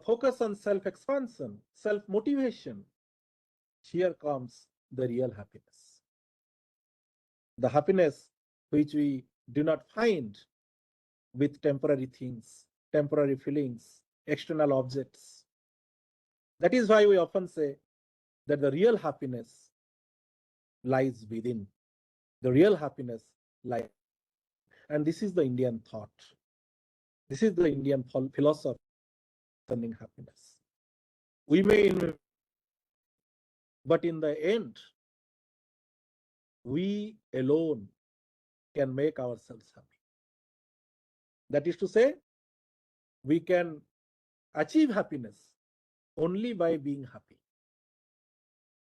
focus on self-expansion, self-motivation, here comes the real happiness. The happiness which we do not find with temporary things, temporary feelings, external objects. That is why we often say that the real happiness lies within. The real happiness lies. And this is the Indian thought. This is the Indian philosophy concerning happiness. We may, but in the end, we alone can make ourselves happy. That is to say, we can achieve happiness only by being happy.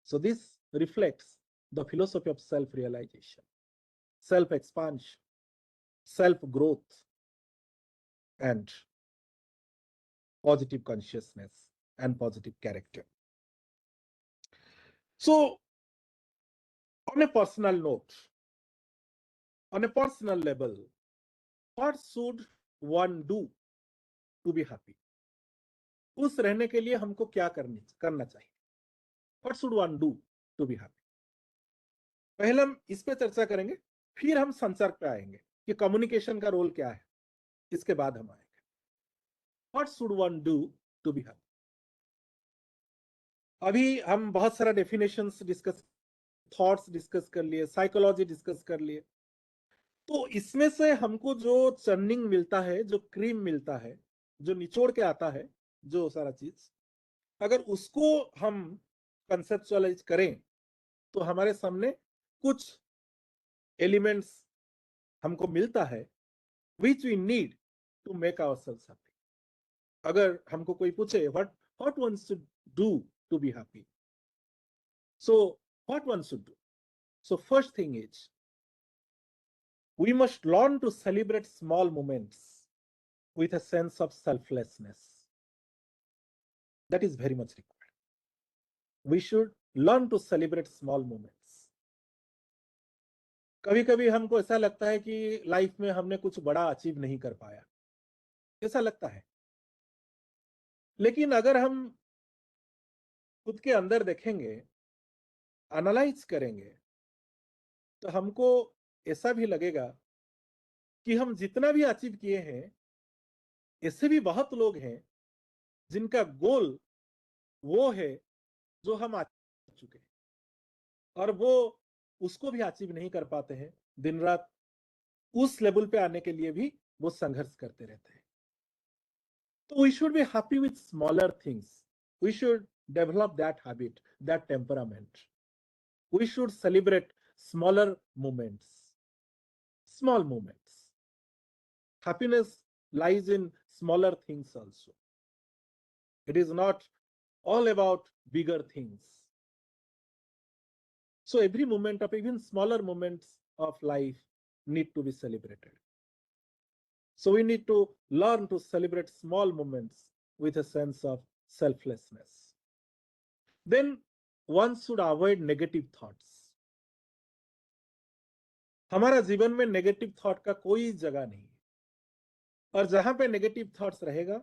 So this reflects the philosophy of self-realization, self-expansion, self-growth, and positive consciousness and positive character. So, on a personal note, on a personal level, what should one do to be happy? खुश रहने के लिए हमको क्या करना चाहिए? What should one do to be happy? पहले हम इस पे चर्चा करेंगे, फिर हम संचार पे आएंगे कि कम्युनिकेशन का रोल क्या है, इसके बाद हम आएंगे. What should one do to be happy? अभी हम बहुत सारा डेफिनेशंस डिस्कस, थॉट्स डिस्कस कर लिए, साइकोलॉजी डिस्कस कर लिए. तो इसमें से हमको जो चर्निंग मिलता है, जो क्रीम मिलता है, जो निचोड़ के आता है, जो सारा चीज, अगर उसको हम कंसेप्चुअलाइज करें तो हमारे सामने कुछ एलिमेंट्स हमको मिलता है which we need to make ourselves happy. अगर हमको कोई पूछे what one should do to be happy, so what one should do? So first thing is, we must learn to celebrate small moments with a sense of selflessness. That is very much required. We should learn to celebrate small moments. कभी कभी हमको ऐसा लगता है कि life में हमने कुछ बड़ा अचीव नहीं कर पाया, ऐसा लगता है. लेकिन अगर हम खुद के अंदर देखेंगे, एनालाइज करेंगे, तो हमको ऐसा भी लगेगा कि हम जितना भी अचीव किए हैं, ऐसे भी बहुत लोग हैं जिनका गोल वो है जो हम अचीव चुके हैं, और वो उसको भी अचीव नहीं कर पाते हैं. दिन रात उस लेवल पे आने के लिए भी वो संघर्ष करते रहते हैं. तो we should be happy with smaller things. We should develop that habit, that temperament. We should celebrate smaller moments. Small moments. Happiness lies in smaller things also. It is not all about bigger things. So every moment of, even smaller moments of life need to be celebrated. So we need to learn to celebrate small moments with a sense of selflessness. Then one should avoid negative thoughts. हमारा जीवन में negative thought का कोई जगह नहीं है, और जहां पे नेगेटिव थॉट्स रहेगा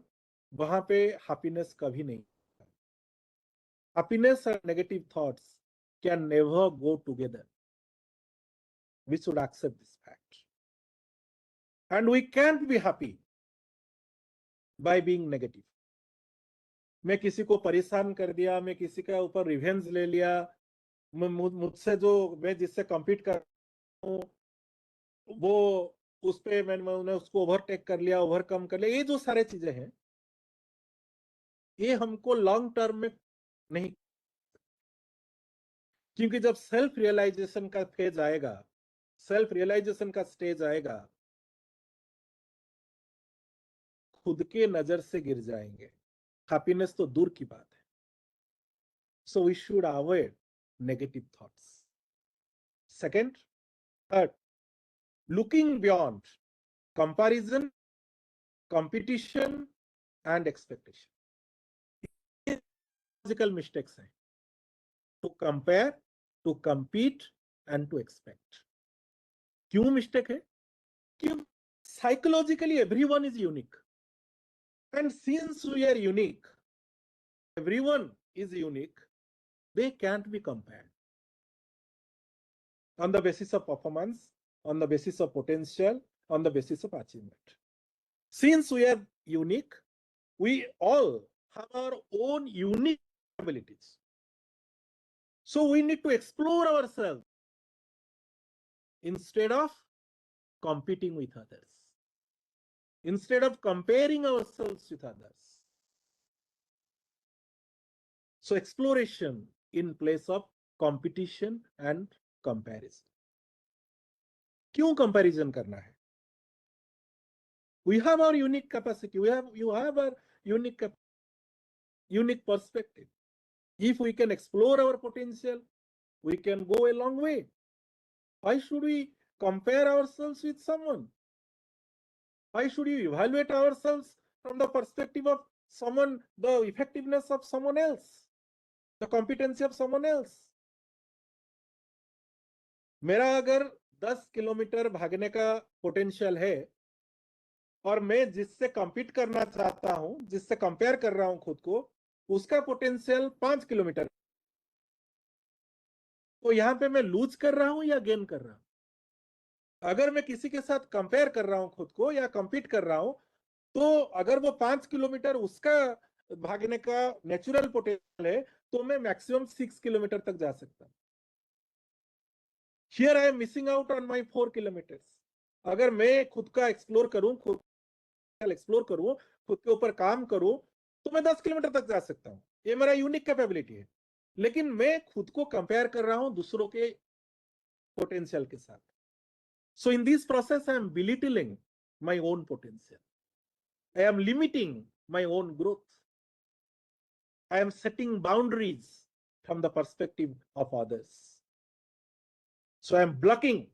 वहां पे हैप्पीनेस कभी नहीं. हैप्पीनेस और negative thoughts can never go together. We should accept this fact. And we can't be happy by being negative. मैं किसी को परेशान कर दिया, मैं किसी का ऊपर रिवेंज ले लिया, मुझसे जो मैं जिससे कम्पीट कर रहा हूं वो उस पे मैंने उसको ओवरटेक कर लिया, ओवरकम कर लिया, ये जो सारे चीजें हैं ये हमको लॉन्ग टर्म में नहीं. क्योंकि जब सेल्फ रियलाइजेशन का फेज आएगा, सेल्फ रियलाइजेशन का स्टेज आएगा, खुद के नजर से गिर जाएंगे. हैप्पीनेस तो दूर की बात है. So we should avoid negative thoughts. Second, third, looking beyond comparison, competition, and expectation. Logical mistakes हैं. To compare, to compete, and to expect. क्यों mistake है? क्यों? Psychologically, everyone is unique. And since we are unique, everyone is unique, they can't be compared. On the basis of performance, on the basis of potential, on the basis of achievement. Since we are unique, we all have our own unique abilities. So we need to explore ourselves instead of competing with others, instead of comparing ourselves with others. So exploration in place of competition and comparison. क्यों comparison करना है? We have our unique capacity. You have our unique perspective. If we can explore our potential, we can go a long way. Why should we compare ourselves with someone? Why should we evaluate ourselves from the perspective of someone, the effectiveness of someone else, the competency of someone else? मेरा अगर 10 kilometre भागने का potential है और मैं जिससे compete करना चाहता हूं, जिससे कंपेयर कर रहा हूं खुद को, उसका पोटेंशियल 5 किलोमीटर, तो यहां पे मैं लूज कर रहा हूं या गेन कर रहा हूं? अगर मैं किसी के साथ कंपेयर कर रहा हूं खुद को या compete कर रहा हूं, तो अगर वो 5 किलोमीटर उसका भागने का नेचुरल पोटेंशियल है, तो मैं मैक्सिमम 6 किलोमीटर तक जा सकता हूं. Here I am missing out on my 4 kilometers. अगर मैं खुद का एक्सप्लोर करूं, खुद के ऊपर काम करूं, तो मैं 10 किलोमीटर तक जा सकता हूं. ये मेरा यूनिक कैपेबिलिटी है. लेकिन मैं खुद को कंपेयर कर रहा हूं दूसरों के पोटेंशियल के साथ. So in this process I am belittling my own potential. I am limiting my own growth. I am setting boundaries from the perspective of others. So I am blocking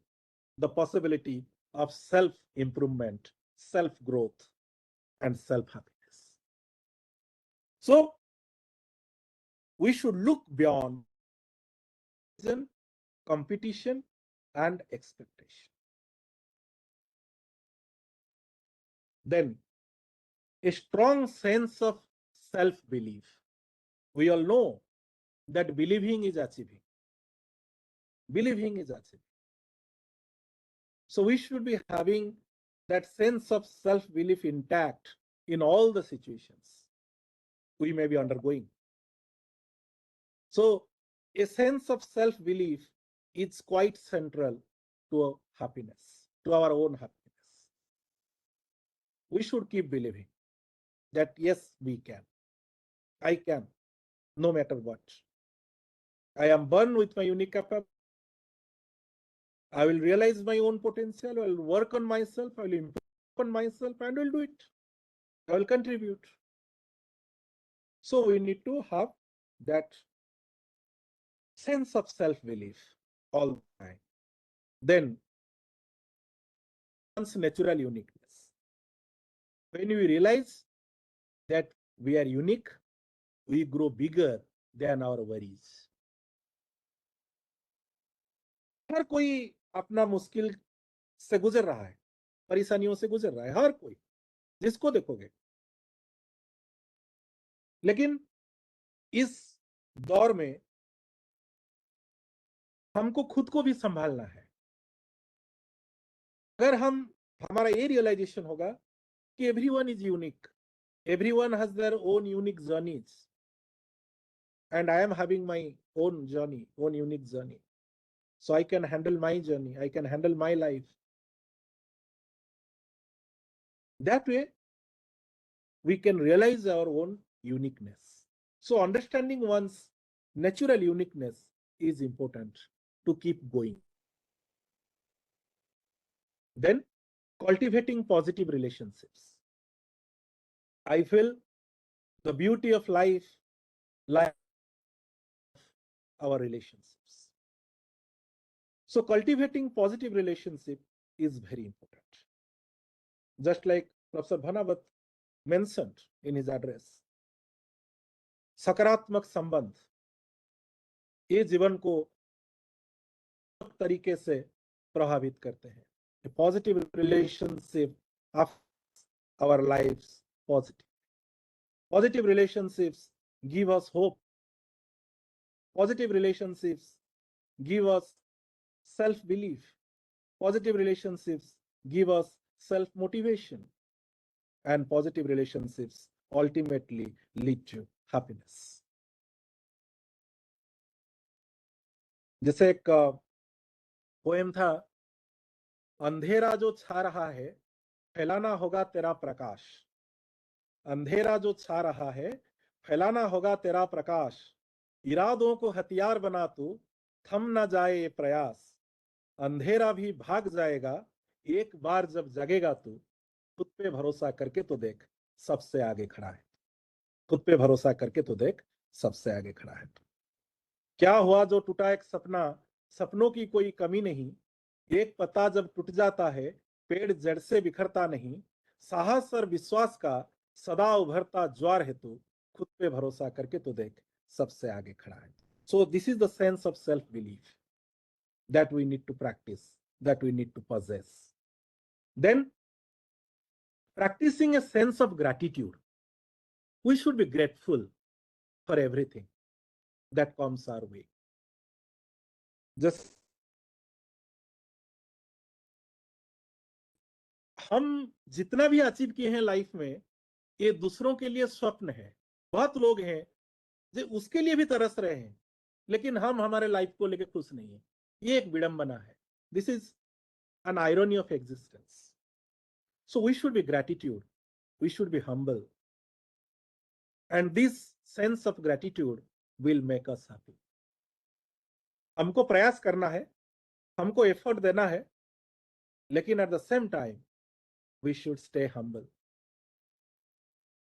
the possibility of self-improvement, self-growth, and self-happiness. So we should look beyond competition and expectation. Then a strong sense of self-belief. We all know that believing is achieving. Believing is achieving. So we should be having that sense of self-belief intact in all the situations we may be undergoing. So a sense of self-belief is quite central to happiness, to our own happiness. We should keep believing that yes, we can. I can, no matter what. I am born with my unique capability. I will realize my own potential. I will work on myself. I will improve on myself and will do it. I will contribute. So we need to have that sense of self-belief all the time. Then, one's natural uniqueness. When we realize that we are unique, we grow bigger than our worries. हर कोई अपना मुश्किल से गुजर रहा है, परेशानियों से गुजर रहा है, हर कोई, जिसको देखोगे. लेकिन इस दौर में हमको खुद को भी संभालना है. अगर हमारा ये रियलाइजेशन होगा कि everyone is unique, everyone has their own unique journeys, and I am having my own journey, own unique journey. So I can handle my journey, I can handle my life. That way, we can realize our own uniqueness. So understanding one's natural uniqueness is important to keep going. Then, cultivating positive relationships. I feel the beauty of life lies our relationships. So cultivating positive relationship is very important. Just like Professor Bhanavat mentioned in his address, सकारात्मक संबंध ये जीवन को तरीके से प्रभावित करते हैं. A positive relationship of our lives positive. Positive relationships give us hope. Positive relationships give us self-belief. Positive relationships give us self-motivation. And positive relationships ultimately lead to happiness. जैसे एक पोएम था, अंधेरा जो छा रहा है फैलाना होगा तेरा प्रकाश. अंधेरा जो छा रहा है फैलाना होगा तेरा प्रकाश. इरादों को हथियार बना तू, थम ना जाए ये प्रयास. अंधेरा भी भाग जाएगा एक बार जब जगेगा तू. खुद पे भरोसा करके तो देख सबसे आगे खड़ा है. खुद पे भरोसा करके तो देख सबसे आगे खड़ा है. क्या हुआ जो टूटा एक सपना, सपनों की कोई कमी नहीं. एक पत्ता जब टूट जाता है पेड़ जड़ से बिखरता नहीं. साहस और विश्वास का सदा उभरता ज्वार है तू. खुद पे भरोसा करके तो देख सबसे आगे खड़ा है. So this is the sense of self-belief that we need to practice, that we need to possess. Then practicing a sense of gratitude. We should be grateful for everything that comes our way. Just हम जितना भी achieve किए हैं life में ये दूसरों के लिए स्वप्न है. बहुत लोग हैं जो उसके लिए भी तरस रहे हैं लेकिन हम हमारे लाइफ को लेकर खुश नहीं है. ये एक विडंबना है. This is an irony of existence. So we should be gratitude, we should be humble, and this sense of gratitude will make us happy. हमको प्रयास करना है, हमको एफर्ट देना है, लेकिन at the same time we should stay humble.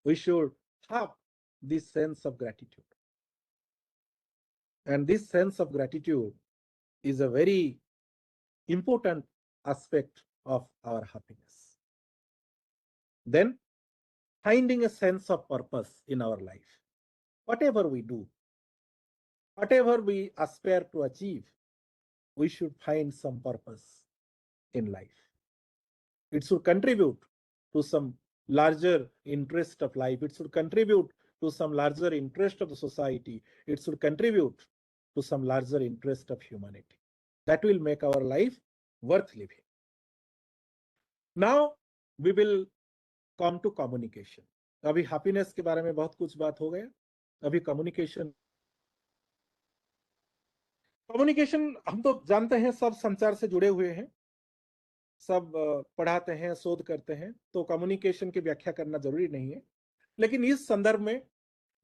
We should have this sense of gratitude, and this sense of gratitude is a very important aspect of our happiness. Then finding a sense of purpose in our life. Whatever we do, whatever we aspire to achieve, we should find some purpose in life. It should contribute to some larger interest of life. It should contribute to some larger interest of the society. It should contribute to some larger interest of humanity. That will make our life worth living. Now we will come to communication. अभी happiness के बारे में बहुत कुछ बात हो गया. अभी communication हम तो जानते हैं सब संचार से जुड़े हुए हैं, सब पढ़ाते हैं, शोध करते हैं, तो कम्युनिकेशन की व्याख्या करना जरूरी नहीं है. लेकिन इस संदर्भ में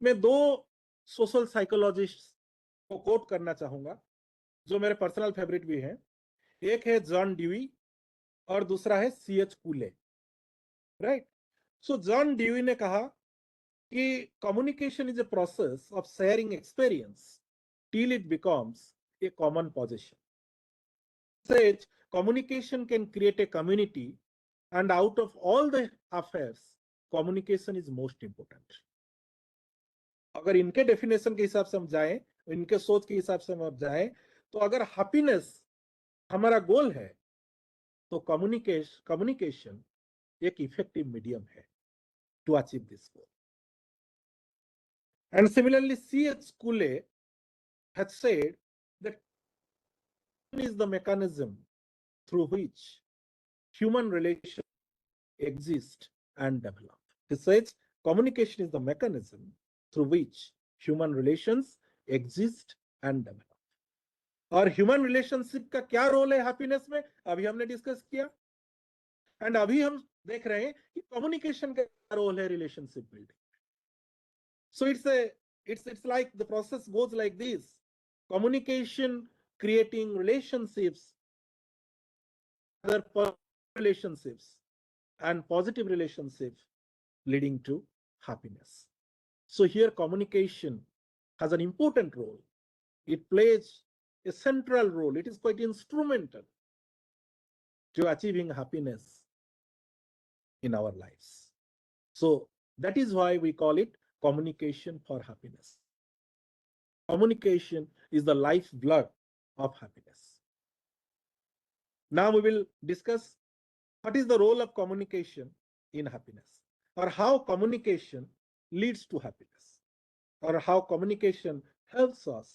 मैं दो सोशल साइकोलॉजिस्ट को कोट करना चाहूंगा जो मेरे पर्सनल फेवरेट भी हैं. एक है जॉन ड्यूई और दूसरा है C.H. कूले. राइट. सो जॉन ड्यूई ने कहा कि communication is a process of sharing experience till it becomes a common possession. Says communication can create a community, and out of all the affairs, communication is most important. अगर इनके definition के हिसाब से हम जाएं, इनके सोच के हिसाब से हम जाएं, तो अगर हैप्पीनेस हमारा गोल है तो कम्युनिकेशन एक इफेक्टिव मीडियम है to achieve this goal. And similarly C.H. Cooley had said that is the mechanism through which human relations exist and develop. He says communication is the mechanism through which human relations exist and develop. और human relationship का क्या role है happiness में, अभी हमने discuss किया. And अभी हम देख रहे हैं कि कम्युनिकेशन का रोल है relationship building. So it's like the process goes like this. Communication creating relationships, other relationships, and positive relationships leading to happiness. So here communication has an important role it plays a central role. It is quite instrumental to achieving happiness in our lives. So that is why we call it communication for happiness. Communication is the lifeblood of happiness. Now we will discuss what is the role of communication in happiness, or how communication leads to happiness, or how communication helps us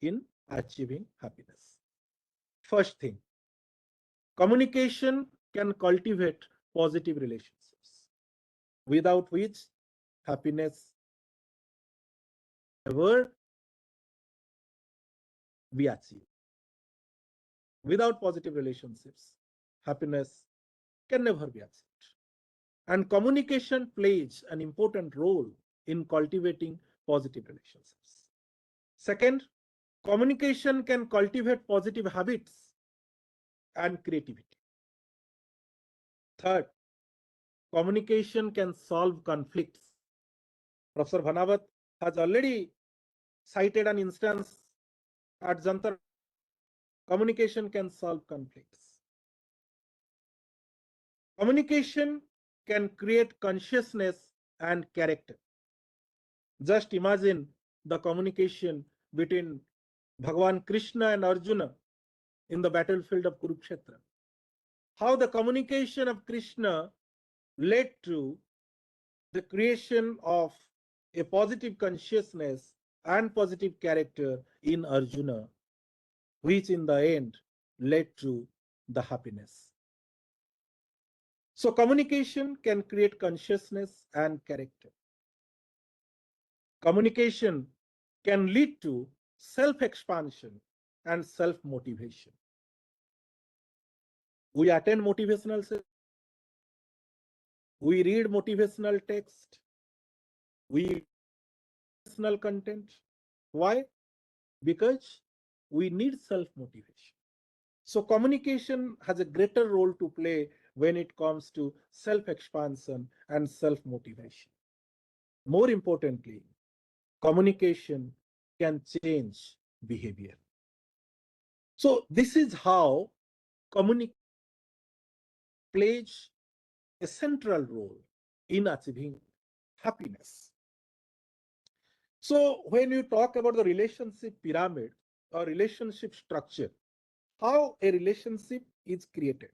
in achieving happiness. First thing, communication can cultivate positive relationships, without which happiness never be achieved. Without positive relationships, happiness can never be achieved. And communication plays an important role in cultivating positive relationships. Second, communication can cultivate positive habits and creativity. Third, communication can solve conflicts. Professor Bhanavat has already cited an instance at Jantar. Communication can solve conflicts. Communication can create consciousness and character. Just imagine the communication between Bhagwan Krishna and Arjuna in the battlefield of Kurukshetra. How the communication of Krishna led to the creation of a positive consciousness and positive character in Arjuna, which in the end led to the happiness. So communication can create consciousness and character. Communication can lead to self-expansion and self-motivation. We attend motivational sessions, we read motivational text, we read motivational content. Why? Because we need self-motivation. So communication has a greater role to play when it comes to self-expansion and self-motivation. More importantly, communication can change behavior. So this is how communication plays a central role in achieving happiness. So when you talk about the relationship pyramid or relationship structure, how a relationship is created.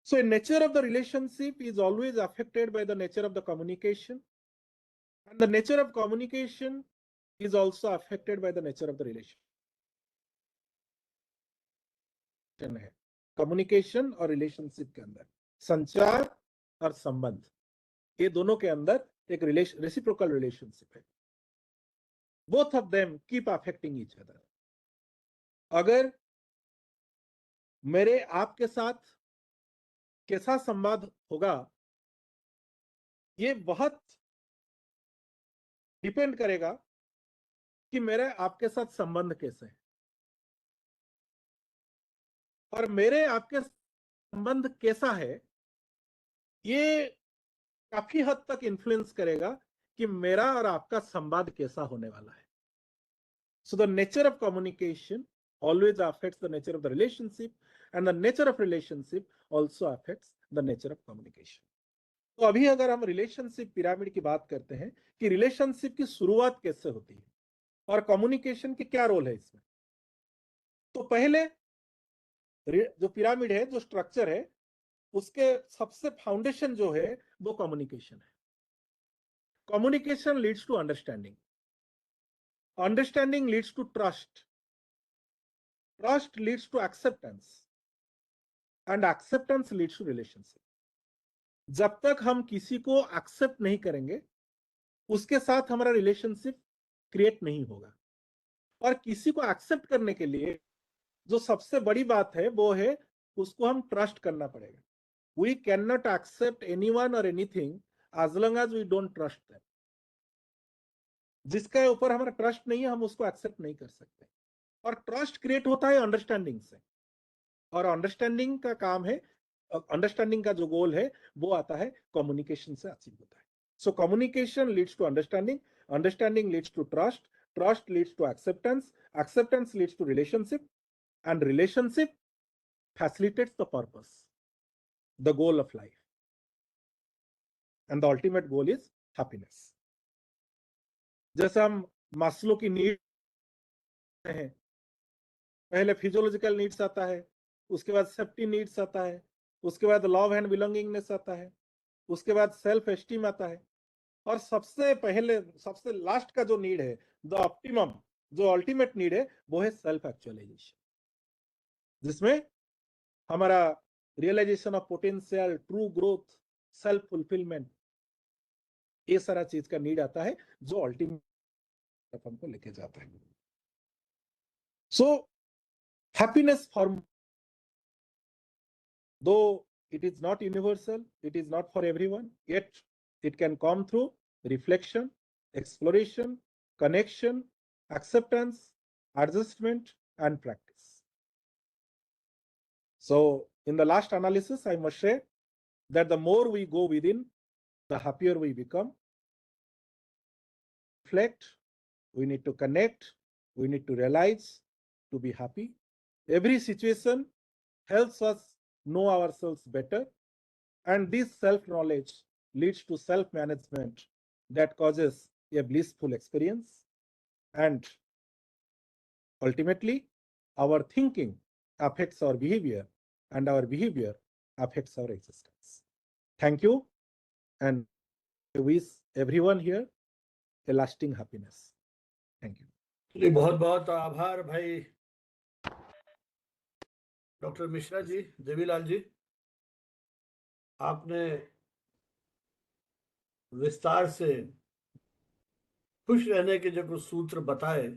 So the nature of the relationship is always affected by the nature of the communication, and the nature of communication is also affected by the nature of the relationship. Communication और relationship के अंदर संचार और संबंध, ये दोनों के अंदर एक रेसिप्रोकल रिलेशनशिप है. Both of them keep affecting each other. अगर मेरे आपके साथ कैसा संवाद होगा, ये बहुत डिपेंड करेगा कि मेरे आपके साथ संबंध कैसे है, और मेरे आपके संबंध कैसा है ये काफी हद तक इन्फ्लुएंस करेगा कि मेरा और आपका संवाद कैसा होने वाला है. So the nature of communication always affects the nature of the relationship, and the nature of relationship also affects the nature of communication. तो अभी अगर हम रिलेशनशिप पिरामिड की बात करते हैं कि रिलेशनशिप की शुरुआत कैसे होती है और कम्युनिकेशन के क्या रोल है इसमें, तो पहले जो पिरामिड है, जो स्ट्रक्चर है, उसके सबसे फाउंडेशन जो है वो कम्युनिकेशन है. Communication leads to understanding, understanding leads to trust, trust leads to acceptance, and acceptance leads to relationship. जब तक हम किसी को एक्सेप्ट नहीं करेंगे उसके साथ हमारा रिलेशनशिप क्रिएट नहीं होगा. और किसी को एक्सेप्ट करने के लिए जो सबसे बड़ी बात है वो है उसको हम ट्रस्ट करना पड़ेगा. We cannot accept anyone or anything as long as we don't trust them. जिसके ऊपर हमारा ट्रस्ट नहीं है हम उसको एक्सेप्ट नहीं कर सकते. और ट्रस्ट क्रिएट होता है अंडरस्टैंडिंग से, और अंडरस्टैंडिंग का काम है, अंडरस्टैंडिंग का जो गोल है वो आता है कम्युनिकेशन से अचीव होता है. So communication leads to understanding, understanding leads to trust, trust leads to acceptance, acceptance leads to relationship, and relationship facilitates the purpose, the goal of life. And the ultimate goal is happiness. जैसे हम Maslow की need हैं, पहले physiological needs आता है, उसके बाद safety needs आता है, उसके बाद लव एंड बिलोंगिंगनेस आता है, उसके बाद सेल्फ एस्टीम आता है, और सबसे पहले सबसे लास्ट का जो नीड है, द ऑप्टिमम, जो अल्टीमेट नीड है, वो है सेल्फ एक्चुअलाइजेशन, जिसमें हमारा realisation of potential, true growth, self fulfilment, ये सारा चीज का नीड आता है, जो अल्टीमेट हमको लेके जाता है. So happiness for, though it is not universal, it is not for everyone, yet it can come through reflection, exploration, connection, acceptance, adjustment, and practice. So in the last analysis, I must say that the more we go within, the happier we become. Reflect, we need to connect, we need to realize to be happy. Every situation helps us know ourselves better, and this self-knowledge leads to self-management that causes a blissful experience, and ultimately our thinking affects our behavior, and our behavior affects our existence. Thank you, and I wish everyone here a lasting happiness. Thank you. बहुत बहुत आभार भाई doctor Mishra ji, Devilal ji, आपने विस्तार से खुश रहने के जो कुछ सूत्र बताए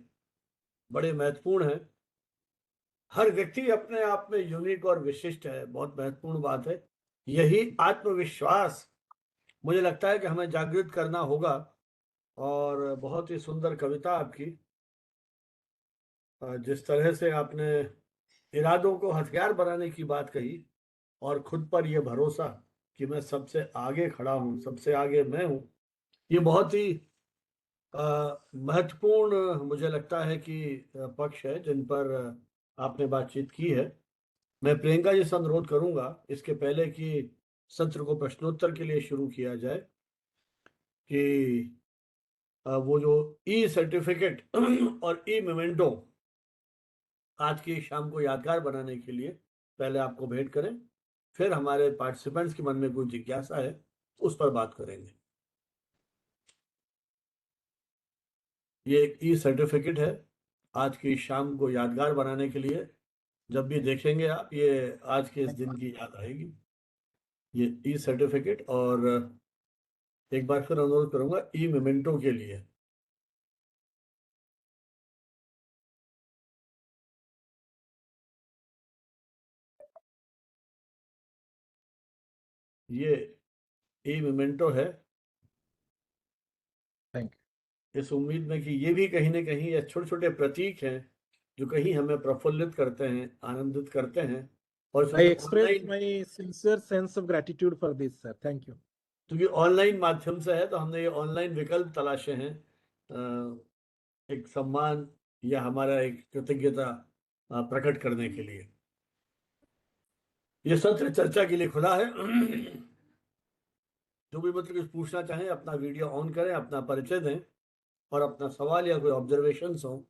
बड़े महत्वपूर्ण हैं. हर व्यक्ति अपने आप में यूनिक और विशिष्ट है, बहुत महत्वपूर्ण बात है. यही आत्मविश्वास मुझे लगता है कि हमें जागृत करना होगा. और बहुत ही सुंदर कविता आपकी, जिस तरह से आपने इरादों को हथियार बनाने की बात कही और खुद पर यह भरोसा कि मैं सबसे आगे खड़ा हूं, सबसे आगे मैं हूं, ये बहुत ही महत्वपूर्ण मुझे लगता है कि पक्ष है जिन पर आपने बातचीत की है. मैं प्रियंका जी से अनुरोध करूंगा इसके पहले कि सत्र को प्रश्नोत्तर के लिए शुरू किया जाए कि वो जो ई सर्टिफिकेट और ई मेमेंटो आज की शाम को यादगार बनाने के लिए पहले आपको भेंट करें, फिर हमारे पार्टिसिपेंट्स के मन में कोई जिज्ञासा है उस पर बात करेंगे. ये एक ई सर्टिफिकेट है आज की शाम को यादगार बनाने के लिए. जब भी देखेंगे आप, ये आज के इस दिन की याद आएगी, ये ई सर्टिफिकेट. और एक बार फिर अनुरोध करूंगा ई मेमेंटो के लिए. ये ई मेमेंटो है. Thank you. इस उम्मीद में कि ये भी कहीं ना कहीं ये छोटे छोटे प्रतीक हैं जो कहीं हमें प्रफुल्लित करते हैं, आनंदित करते हैं. और I express my sincere sense of gratitude for this, sir. Thank you. क्योंकि ऑनलाइन माध्यम से है तो हमने ये ऑनलाइन विकल्प तलाशे हैं एक सम्मान या हमारा एक कृतज्ञता प्रकट करने के लिए. ये सत्र चर्चा के लिए खुला है. जो भी मित्र कुछ पूछना चाहें अपना वीडियो ऑन करें, अपना परिचय दें और अपना सवाल या कोई ऑब्जर्वेशंस हो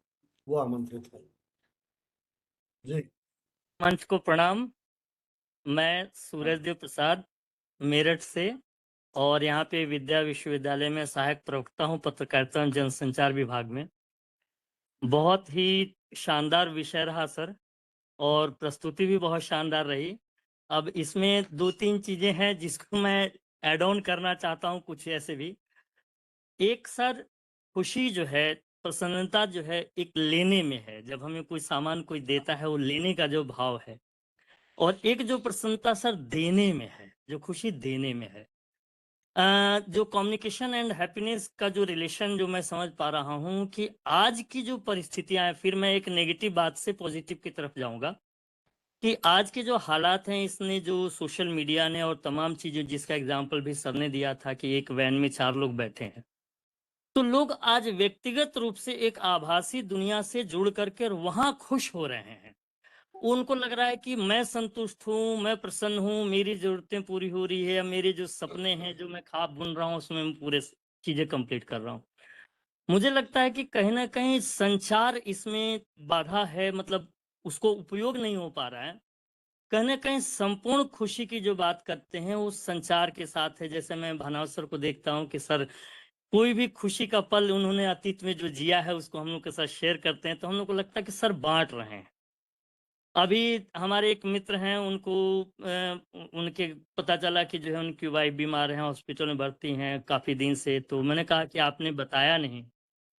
वो आमंत्रित हैं. जी. मंच को प्रणाम. मैं सूरजदेव प्रसाद मेरठ से, और यहाँ पे विद्या विश्वविद्यालय में सहायक प्रवक्ता हूँ पत्रकारिता एवं जनसंचार विभाग में. बहुत ही शानदार विषय रहा सर, और प्रस्तुति भी बहुत शानदार रही. अब इसमें 2-3 चीजें हैं जिसको मैं ऐड ऑन करना चाहता हूँ, कुछ ऐसे भी. एक सर, खुशी जो है, प्रसन्नता जो है, एक लेने में है. जब हमें कोई सामान कोई देता है, वो लेने का जो भाव है. और एक जो प्रसन्नता सर देने में है, जो खुशी देने में है. जो कम्युनिकेशन एंड हैप्पीनेस का जो रिलेशन जो मैं समझ पा रहा हूँ कि आज की जो परिस्थितियां हैं, फिर मैं एक नेगेटिव बात से पॉजिटिव की तरफ जाऊंगा कि आज के जो हालात हैं, इसने जो सोशल मीडिया ने और तमाम चीजें, जिसका एग्जाम्पल भी सर ने दिया था कि एक वैन में 4 लोग बैठे हैं, तो लोग आज व्यक्तिगत रूप से एक आभासी दुनिया से जुड़ करके और वहां खुश हो रहे हैं। उनको लग रहा है कि मैं संतुष्ट हूँ, मैं प्रसन्न हूँ, मेरी जरूरतें पूरी हो रही है, या मेरे जो सपने हैं जो मैं ख्वाब बुन रहा हूँ उसमें मैं पूरे चीजें कंप्लीट कर रहा हूँ। मुझे लगता है कि कहीं ना कहीं संचार इसमें बाधा है, मतलब उसको उपयोग नहीं हो पा रहा है। कहीं ना कहीं संपूर्ण खुशी की जो बात करते हैं वो संचार के साथ है। जैसे मैं भानाव सर को देखता हूँ कि सर कोई भी खुशी का पल उन्होंने अतीत में जो जिया है उसको हम लोग के साथ शेयर करते हैं, तो हम लोग को लगता है कि सर बांट रहे हैं। अभी हमारे एक मित्र हैं, उनको उनके पता चला कि जो है उनकी वाइफ बीमार है, हॉस्पिटल में भर्ती हैं काफी दिन से। तो मैंने कहा कि आपने बताया नहीं।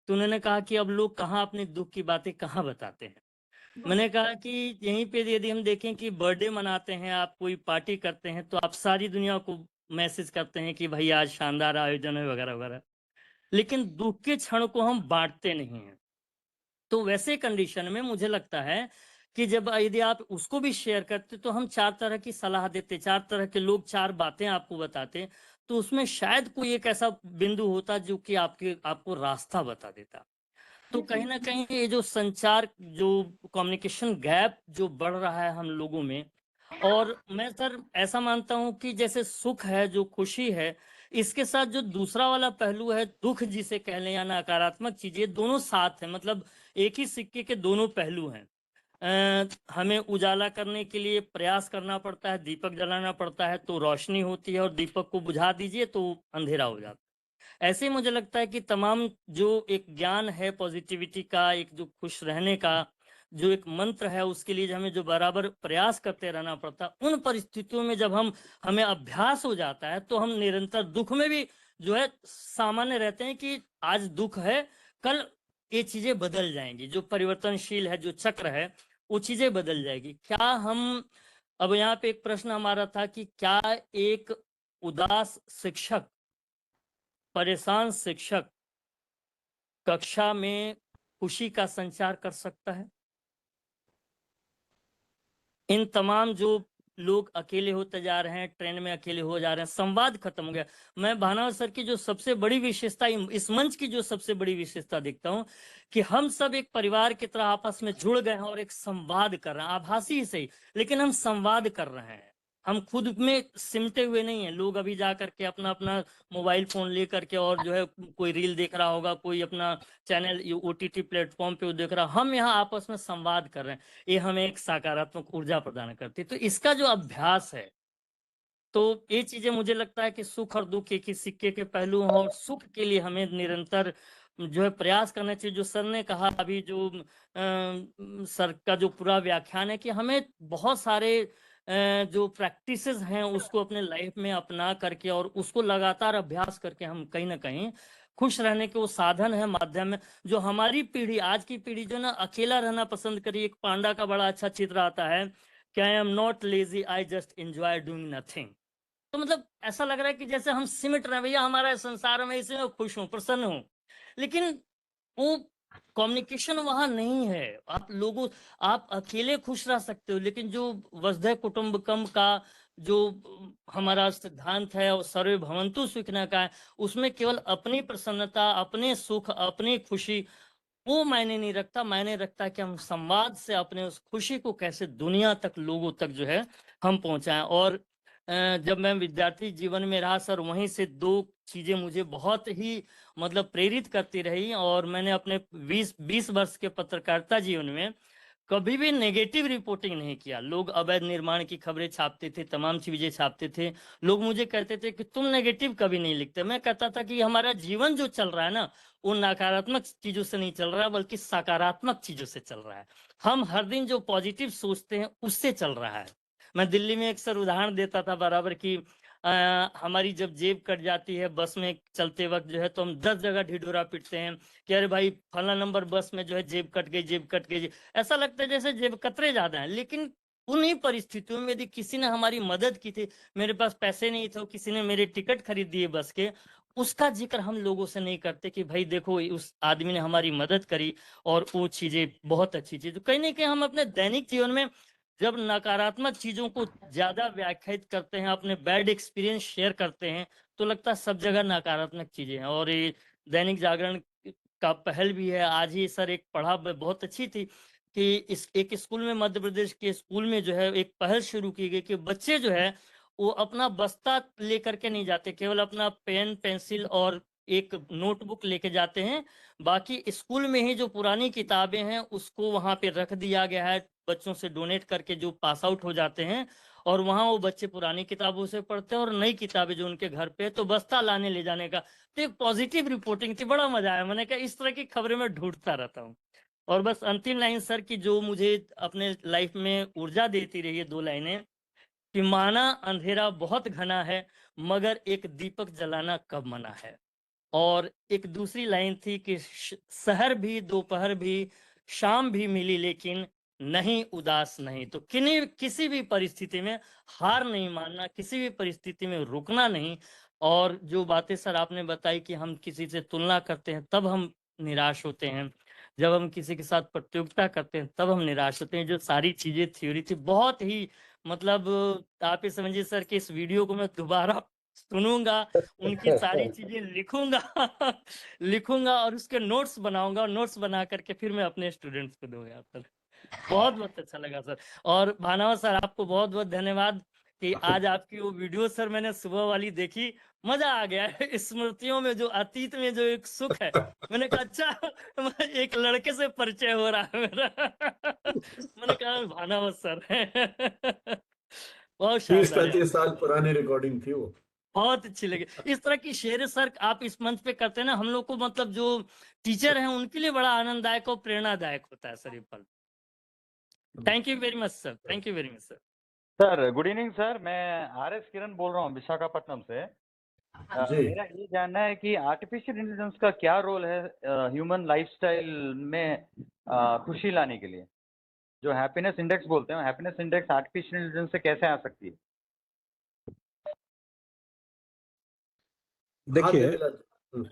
तो उन्होंने कहा कि अब लोग कहाँ अपने दुख की बातें कहाँ बताते हैं। मैंने कहा कि यहीं पे यदि हम देखें कि बर्थडे मनाते हैं, आप कोई पार्टी करते हैं, तो आप सारी दुनिया को मैसेज करते हैं कि भाई आज शानदार आयोजन है वगैरह वगैरह, लेकिन दुख के क्षण को हम बांटते नहीं हैं। तो वैसे कंडीशन में मुझे लगता है कि जब यदि आप उसको भी शेयर करते तो हम 4 तरह की सलाह देते, 4 तरह के लोग 4 बातें आपको बताते, तो उसमें शायद कोई एक ऐसा बिंदु होता जो कि आपको रास्ता बता देता। तो कहीं ना कहीं ये जो संचार, जो कम्युनिकेशन गैप जो बढ़ रहा है हम लोगों में, और मैं सर ऐसा मानता हूं कि जैसे सुख है, जो खुशी है, इसके साथ जो दूसरा वाला पहलू है दुख जिसे कह लें या नकारात्मक चीजें, दोनों साथ है। मतलब एक ही सिक्के के दोनों पहलू हैं। हमें उजाला करने के लिए प्रयास करना पड़ता है, दीपक जलाना पड़ता है तो रोशनी होती है, और दीपक को बुझा दीजिए तो अंधेरा हो जाता है। ऐसे ही मुझे लगता है कि तमाम जो एक ज्ञान है पॉजिटिविटी का, एक जो खुश रहने का जो एक मंत्र है, उसके लिए हमें जो बराबर प्रयास करते रहना पड़ता है, उन परिस्थितियों में जब हमें अभ्यास हो जाता है तो हम निरंतर दुख में भी जो है सामान्य रहते हैं कि आज दुख है, कल ये चीजें बदल जाएंगी। जो परिवर्तनशील है, जो चक्र है, वो चीजें बदल जाएगी। क्या हम, अब यहाँ पे एक प्रश्न हमारा था कि क्या एक उदास शिक्षक, परेशान शिक्षक कक्षा में खुशी का संचार कर सकता है? इन तमाम जो लोग अकेले होते जा रहे हैं, ट्रेन में अकेले हो जा रहे हैं, संवाद खत्म हो गया। मैं भानाव सर की जो सबसे बड़ी विशेषता, इस मंच की जो सबसे बड़ी विशेषता देखता हूं कि हम सब एक परिवार की तरह आपस में जुड़ गए हैं और एक संवाद कर रहे हैं, आभासी ही सही, लेकिन हम संवाद कर रहे हैं। हम खुद में सिमटे हुए नहीं है। लोग अभी जा करके अपना अपना मोबाइल फोन ले करके और जो है कोई रील देख रहा होगा, कोई अपना चैनल OTT प्लेटफॉर्म पे देख रहा, हम यहाँ आपस में संवाद कर रहे हैं। ये हमें एक सकारात्मक ऊर्जा प्रदान करती है। तो इसका जो अभ्यास है, तो ये चीजें मुझे लगता है कि सुख और दुख एक ही सिक्के के पहलू हैं, और सुख के लिए हमें निरंतर जो है प्रयास करना चाहिए। जो सर ने कहा अभी, जो सर का जो पूरा व्याख्यान है कि हमें बहुत सारे जो प्रैक्टिसेस हैं उसको अपने लाइफ में अपना करके और उसको लगातार अभ्यास करके हम कहीं ना कहीं खुश रहने के वो साधन है, माध्यम है। जो हमारी पीढ़ी, आज की पीढ़ी जो ना अकेला रहना पसंद करी। एक पांडा का बड़ा अच्छा चित्र आता है कि I am not lazy, I just enjoy doing nothing. तो मतलब ऐसा लग रहा है कि जैसे हम सिमट रहे हैं, भैया हमारा संसार में इसे खुश हूं, प्रसन्न हूं, लेकिन वो कम्युनिकेशन वहां नहीं है। आप अकेले खुश रह सकते हो, लेकिन जो वसुधैव कुटुंबकम का जो हमारा सिद्धांत है और सर्वे भवन्तु सुखिनः का है, उसमें केवल अपनी प्रसन्नता, अपने सुख, अपनी खुशी वो मायने नहीं रखता। मायने रखता है कि हम संवाद से अपने उस खुशी को कैसे दुनिया तक, लोगों तक जो है हम पहुंचाएं। और जब मैं विद्यार्थी जीवन में रहा सर, वहीं से 2 चीजें मुझे बहुत ही मतलब प्रेरित करती रही। और मैंने अपने 20 वर्ष के पत्रकारिता जीवन में कभी भी नेगेटिव रिपोर्टिंग नहीं किया। लोग अवैध निर्माण की खबरें छापते थे, तमाम चीजें छापते थे, लोग मुझे कहते थे कि तुम नेगेटिव कभी नहीं लिखते। मैं कहता था कि हमारा जीवन जो चल रहा है ना, वो नकारात्मक चीजों से नहीं चल रहा है, बल्कि सकारात्मक चीजों से चल रहा है। हम हर दिन जो पॉजिटिव सोचते हैं उससे चल रहा है। मैं दिल्ली में एक सर उदाहरण देता था बराबर की, हमारी जब जेब कट जाती है बस में चलते वक्त जो है, तो हम 10 जगह ढिढोरा पीटते हैं कि अरे भाई फला नंबर बस में जो है जेब कट गई, जेब कट गई। ऐसा लगता है जैसे जेब कतरे ज्यादा है, लेकिन उन्हीं परिस्थितियों में यदि किसी ने हमारी मदद की थी, मेरे पास पैसे नहीं थे, किसी ने मेरे टिकट खरीद दिए बस के, उसका जिक्र हम लोगों से नहीं करते कि भाई देखो उस आदमी ने हमारी मदद करी और वो चीजें बहुत अच्छी चीज। तो कहीं ना कहीं हम अपने दैनिक जीवन में जब नकारात्मक चीजों को ज्यादा व्याख्यायित करते हैं, अपने बैड एक्सपीरियंस शेयर करते हैं, तो लगता है सब जगह नकारात्मक चीजें हैं। और ये दैनिक जागरण का पहल भी है। आज ही सर एक पढ़ा बहुत अच्छी थी कि इस एक स्कूल में, मध्य प्रदेश के स्कूल में जो है एक पहल शुरू की गई कि बच्चे जो है वो अपना बस्ता लेकर के नहीं जाते, केवल अपना पेन पेंसिल और एक नोटबुक लेके जाते हैं। बाकी स्कूल में ही जो पुरानी किताबें हैं उसको वहां पे रख दिया गया है, बच्चों से डोनेट करके जो पास आउट हो जाते हैं, और वहां वो बच्चे पुरानी किताबों से पढ़ते हैं और नई किताबें जो उनके घर पे है, तो बस्ता लाने ले जाने का। तो एक पॉजिटिव रिपोर्टिंग थी, बड़ा मजा आया। मैंने कहा इस तरह की खबरें मैं ढूंढता रहता हूँ। और बस अंतिम लाइन सर की जो मुझे अपने लाइफ में ऊर्जा देती रही है, 2 लाइनें कि माना अंधेरा बहुत घना है मगर एक दीपक जलाना कब मना है। और एक दूसरी लाइन थी कि शहर भी, दोपहर भी, शाम भी मिली लेकिन नहीं उदास नहीं। तो किसी भी परिस्थिति में हार नहीं मानना, किसी भी परिस्थिति में रुकना नहीं। और जो बातें सर आपने बताई कि हम किसी से तुलना करते हैं तब हम निराश होते हैं, जब हम किसी के साथ प्रतियोगिता करते हैं तब हम निराश होते हैं, जो सारी चीजें थ्योरी थी बहुत ही, मतलब आप ये समझिए सर कि इस वीडियो को मैं दोबारा सुनूंगा, उनकी सारी चीजें लिखूंगा लिखूंगा और उसके नोट्स बनाऊंगा, और नोट्स बना करके फिर मैं अपने स्टूडेंट्स को दूंगा सर। बहुत बहुत अच्छा लगा सर। और भानावा सर आपको बहुत बहुत धन्यवाद कि आज आपकी वो वीडियो सर मैंने सुबह वाली देखी, मजा आ गया है। स्मृतियों में जो अतीत में जो एक सुख है, मैंने कहा अच्छा एक लड़के से परिचय हो रहा है मेरा मैंने कहा भानावा सर बहुत शानदार है, 30-35 साल पुरानी रिकॉर्डिंग थी वो। बहुत अच्छी लगी। इस तरह की शेर सर आप इस मंच पे करते हैं ना, हम लोग को मतलब जो टीचर हैं उनके लिए बड़ा आनंददायक और प्रेरणादायक होता है सर ये पल। Thank you very much sir, thank you very much sir. Sir good evening sir, मैं आर.एस. किरण बोल रहा हूँ विशाखापट्टनम से। जी। मेरा ये जानना है कि आर्टिफिशियल इंटेलिजेंस का क्या रोल है ह्यूमन लाइफस्टाइल में खुशी लाने के लिए। जो हैप्पीनेस इंडेक्स बोलते हैं, हैप्पीनेस इंडेक्स आर्टिफिशियल इंटेलिजेंस से कैसे आ सकती है? देखिए, हम्म,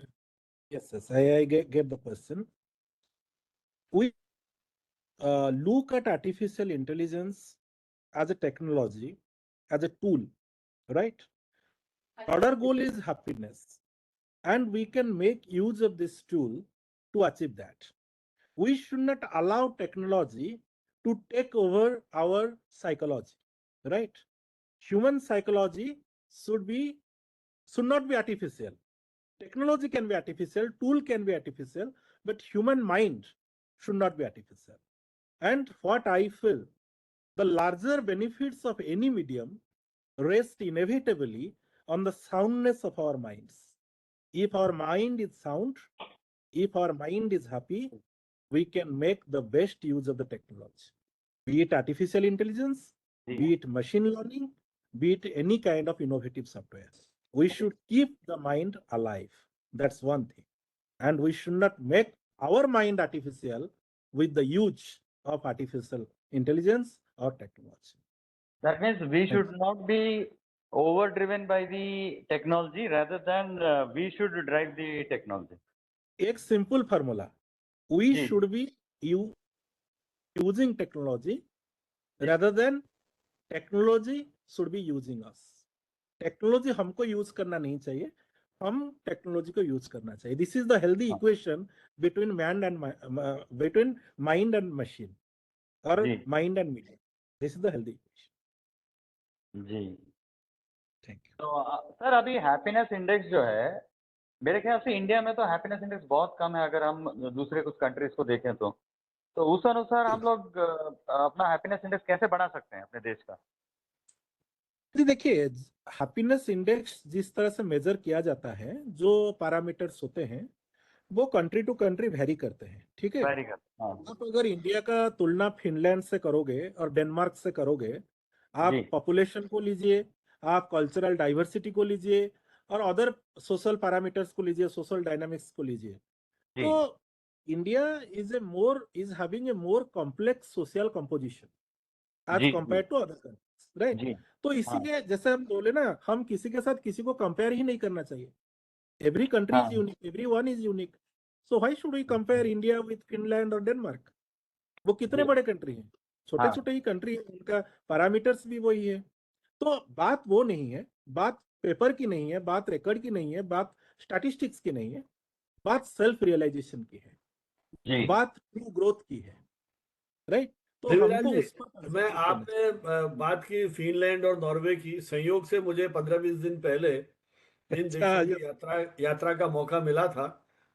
yes, yes, I get the question. We look at artificial intelligence as a technology, as a tool, right? Our goal is happiness, and we can make use of this tool to achieve that. We should not allow technology to take over our psychology, right? Human psychology should not be artificial. Technology can be artificial, tool can be artificial, but human mind should not be artificial. And what I feel, the larger benefits of any medium rest inevitably on the soundness of our minds. If our mind is sound, if our mind is happy, we can make the best use of the technology, be it artificial intelligence, be it machine learning, be it any kind of innovative software. We should keep the mind alive. That's one thing. And we should not make our mind artificial with the use of artificial intelligence or technology. That means we should not be overdriven by the technology rather than we should drive the technology. एक simple formula. We जी. should be using technology rather than technology should be using us. Technology हमको use करना नहीं चाहिए, हम technology को use करना चाहिए. This is the healthy equation between mind and machine और जी. Mind and media. This is the healthy equation. जी. Thank you. तो सर अभी हैप्पीनेस इंडेक्स जो है, मेरे ख्याल से इंडिया में तो हैप्पीनेस इंडेक्स बहुत कम है अगर हम दूसरे कुछ कंट्रीज को देखें तो उस अनुसार हम लोग अपना हैप्पीनेस इंडेक्स कैसे बढ़ा सकते हैं अपने देश का? देखिए, हैप्पीनेस इंडेक्स जिस तरह से मेजर किया जाता है, जो पैरामीटर्स होते हैं वो कंट्री टू कंट्री वेरी करते हैं. ठीक है. Very good. आप अगर इंडिया का तुलना फिनलैंड से करोगे और डेनमार्क से करोगे, आप जी. पॉपुलेशन को लीजिए, आप कल्चरल डाइवर्सिटी को लीजिए और अदर सोशल पैरामीटर्स को लीजिए, सोशल डायनामिक्स को लीजिए, जी. तो India is having a more complex social composition as जी. Compare to other countries, right? जी. तो इसीलिए जैसे हम बोले ना, हम किसी के साथ किसी को कंपेयर ही नहीं करना चाहिए. Every country is unique, every one is unique. So why should we compare India with Finland और डेनमार्क? वो कितने बड़े कंट्री हैं, छोटे छोटे ही कंट्री है, उनका पैरामीटर्स भी वही है. तो बात वो नहीं है, बात पेपर की नहीं है, बात रिकॉर्ड की नहीं है, बात स्टैटिस्टिक्स की नहीं है, बात सेल्फ रियलाइजेशन की है, जी बात ट्रू ग्रोथ की है, राइट? तो देवीलाल हमको जी, उस पर मैं concentrate करना चाहिए। आपने बात की फिनलैंड और नॉर्वे की, संयोग से मुझे 15-20 दिन पहले इन अच्छा, देशों की यात्रा का मौका मिला था।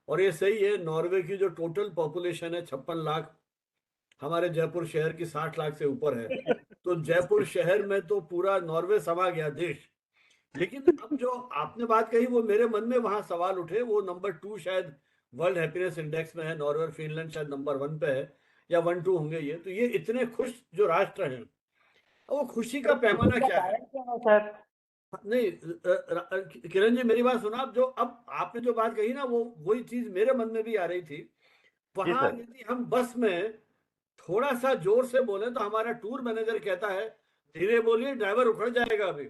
और ये सही है, नॉर्वे की जो टोटल पॉपुलेशन है 56 लाख, हमारे जयपुर शहर की 60 लाख से ऊपर है। तो जयपुर शहर में तो पूरा नॉर्वे समा गया देश। लेकिन अब जो आपने बात कही, वो मेरे मन में वहां सवाल उठे। वो नंबर 2 शायद वर्ल्ड हैप्पीनेस इंडेक्स में है, नॉर्वे और फिनलैंड शायद नंबर 1 पे है, या 1-2 होंगे ये। तो ये इतने खुश जो राष्ट्र हैं, वो खुशी का पैमाना क्या है? सर। नहीं, किरण जी मेरी बात सुना आप। जो अब आपने जो बात कही ना, वो वही चीज मेरे मन में भी आ रही थी। जी वहां सर। यदि हम बस में थोड़ा सा जोर से बोले तो हमारा टूर मैनेजर कहता है धीरे बोलिए, ड्राइवर उखड़ जाएगा अभी।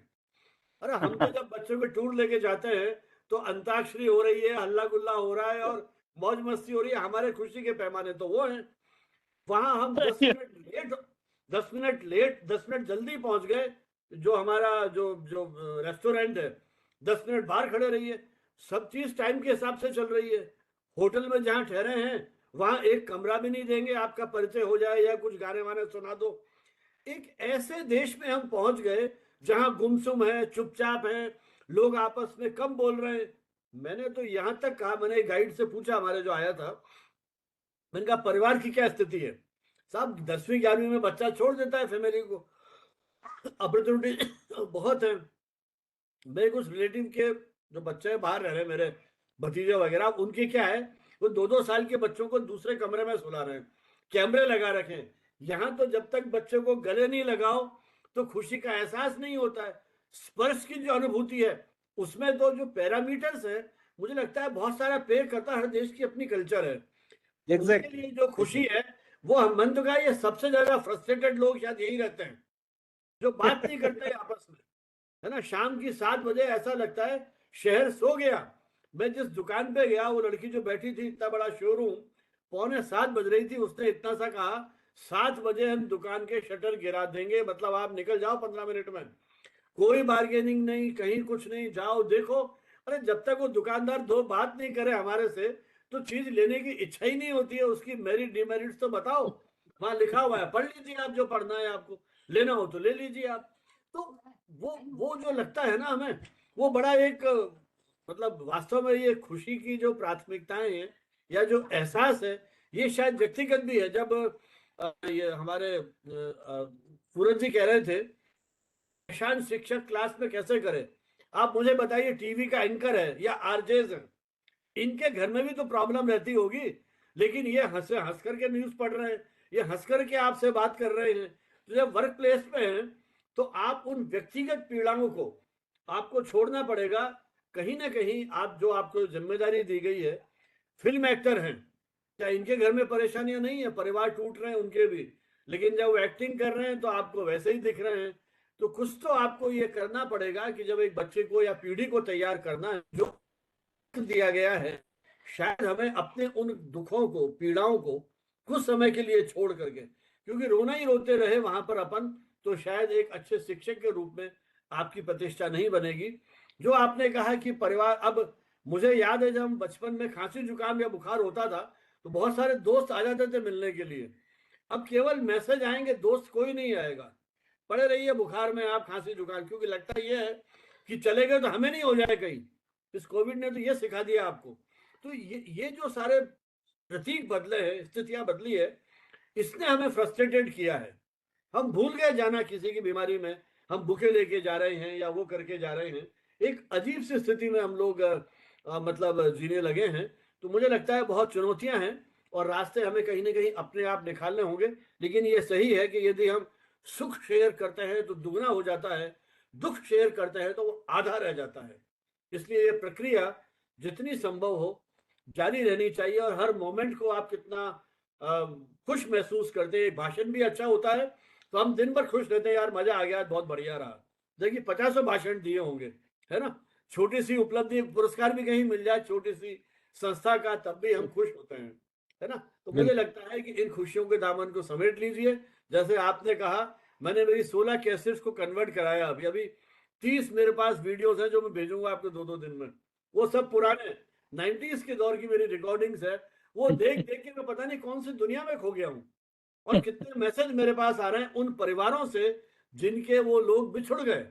अरे हम तो जब बच्चों को टूर लेके जाते हैं तो अंताक्षरी हो रही है, हल्ला गुल्ला हो रहा है और मौज मस्ती हो रही है, हमारे खुशी के पैमाने तो वो हैं। वहां हम 10 मिनट जल्दी पहुंच गए। जो हमारा जो जो रेस्टोरेंट है, 10 मिनट बाहर खड़े रहिए। सब चीज टाइम के हिसाब से चल रही है। होटल में जहां ठहरे हैं वहां एक कमरा भी नहीं देंगे, आपका परिचय हो जाए या कुछ गाने वाने सुना दो। एक ऐसे देश में हम पहुंच गए जहां गुमसुम है, चुपचाप है, लोग आपस में कम बोल रहे हैं। मैंने तो यहां तक कहा, मैंने गाइड से पूछा हमारे जो आया था, मैंने कहा परिवार की क्या स्थिति है? साहब 10वीं 11वीं में बच्चा छोड़ देता है फैमिली को, अपॉर्चुनिटी बहुत है। मेरे कुछ रिलेटिव के जो बच्चे बाहर रह रहे हैं, मेरे भतीजे वगैरह, उनके क्या है, वो 2-2 साल के बच्चों को दूसरे कमरे में सुला रहे हैं, कैमरे लगा रखे हैं। यहाँ तो जब तक बच्चे को गले नहीं लगाओ तो खुशी का एहसास नहीं होता है। स्पर्श की जो अनुभूति है, उसमें तो जो पैरामीटर्स है, मुझे लगता है बहुत सारा पे करता है। हर देश की अपनी कल्चर है। उनके एग्जैक्टली लिए जो खुशी है, वो हम मन तो कहा, ये सबसे ज्यादा फ्रस्ट्रेटेड लोग शायद यही रहते हैं, जो बात नहीं करते आपस में, है ना। शाम की 7 बजे ऐसा लगता है शहर सो गया। मैं जिस दुकान पे गया, वो लड़की जो बैठी थी, इतना बड़ा शोरूम, 6:45 बज रही थी, उसने इतना सा कहा 7 बजे हम दुकान के शटर गिरा देंगे, मतलब आप निकल जाओ 15 मिनट में। कोई बार्गेनिंग नहीं, कहीं कुछ नहीं, जाओ देखो। अरे जब तक वो दुकानदार दो बात नहीं करे हमारे से, तो चीज लेने की इच्छा ही नहीं होती है। उसकी मेरिट डिमेरिट्स तो बताओ, वहां लिखा हुआ है, पढ़ लीजिए आप, जो पढ़ना है आपको, लेना हो तो ले लीजिए आप। तो वो जो लगता है ना हमें, वो बड़ा एक मतलब वास्तव में ये खुशी की जो प्राथमिकताएं हैं या जो एहसास है, ये शायद व्यक्तिगत भी है। जब ये हमारे सूरज जी कह रहे थे प्रशांत शिक्षक क्लास में कैसे करे, आप मुझे बताइए, टीवी का एंकर है या आरजेज है, इनके घर में भी तो प्रॉब्लम रहती होगी। लेकिन ये हंस हंस करके न्यूज पढ़ रहे हैं, ये हंस करके आपसे बात कर रहे हैं। तो जब वर्क प्लेस पे हैं, तो आप उन व्यक्तिगत पीड़ाओं को आपको छोड़ना पड़ेगा। कहीं ना कहीं आप जो आपको जिम्मेदारी दी गई है, फिल्म एक्टर हैं, क्या इनके घर में परेशानियां नहीं है? परिवार टूट रहे हैं उनके भी, लेकिन जब वो एक्टिंग कर रहे हैं तो आपको वैसे ही दिख रहे हैं। तो कुछ तो आपको ये करना पड़ेगा कि जब एक बच्चे को या पीढ़ी को तैयार करना है, जो दिया गया है, शायद हमें अपने उन दुखों को, पीड़ाओं को कुछ समय के लिए छोड़ करके, क्योंकि रोना ही रोते रहे वहां पर अपन, तो शायद एक अच्छे शिक्षक के रूप में आपकी प्रतिष्ठा नहीं बनेगी। जो आपने कहा कि परिवार, अब मुझे याद है जब हम बचपन में खांसी जुकाम या बुखार होता था, तो बहुत सारे दोस्त आ जाते थे मिलने के लिए। अब केवल मैसेज आएंगे, दोस्त कोई नहीं आएगा। पड़े रहिए बुखार में आप, खांसी जुकाम, क्योंकि लगता ये है कि चले गए तो हमें नहीं हो जाए कहीं। इस कोविड ने तो ये सिखा दिया आपको। तो ये जो सारे प्रतीक बदले हैं, स्थितियां बदली है, इसने हमें फ्रस्ट्रेटेड किया है। हम भूल गए जाना किसी की बीमारी में, हम बुके लेके जा रहे हैं या वो करके जा रहे हैं। एक अजीब सी स्थिति में हम लोग मतलब जीने लगे हैं। तो मुझे लगता है बहुत चुनौतियां हैं और रास्ते हमें कहीं ना कहीं अपने आप निकालने होंगे। लेकिन ये सही है कि यदि हम सुख शेयर करते हैं तो दुगना हो जाता है, दुख शेयर करते हैं तो वो आधा रह जाता है। इसलिए ये प्रक्रिया जितनी संभव हो जारी रहनी चाहिए। और हर मोमेंट को आप कितना खुश महसूस करते हैं। भाषण भी अच्छा होता है तो हम दिन भर खुश रहते हैं, यार मजा आ गया, बहुत बढ़िया रहा। देखिए 50 भाषण दिए होंगे, है ना। छोटी सी उपलब्धि, पुरस्कार भी कहीं मिल जाए छोटी सी संस्था का, तब भी हम खुश होते हैं, है ना। तो मुझे लगता है कि इन खुशियों के दामन को समेट लीजिए। जैसे आपने कहा, मैंने मेरी 16 कैसेट्स को कन्वर्ट कराया। अभी 30 मेरे पास वीडियोस हैं जो मैं भेजूंगा आपको 2-2 दिन में। वो सब पुराने, 90s के दौर की मेरी रिकॉर्डिंग्स है, वो देख देख के मैं पता नहीं कौन सी दुनिया में खो गया हूँ। और कितने मैसेज मेरे पास आ रहे हैं उन परिवारों से जिनके वो लोग बिछुड़ गए,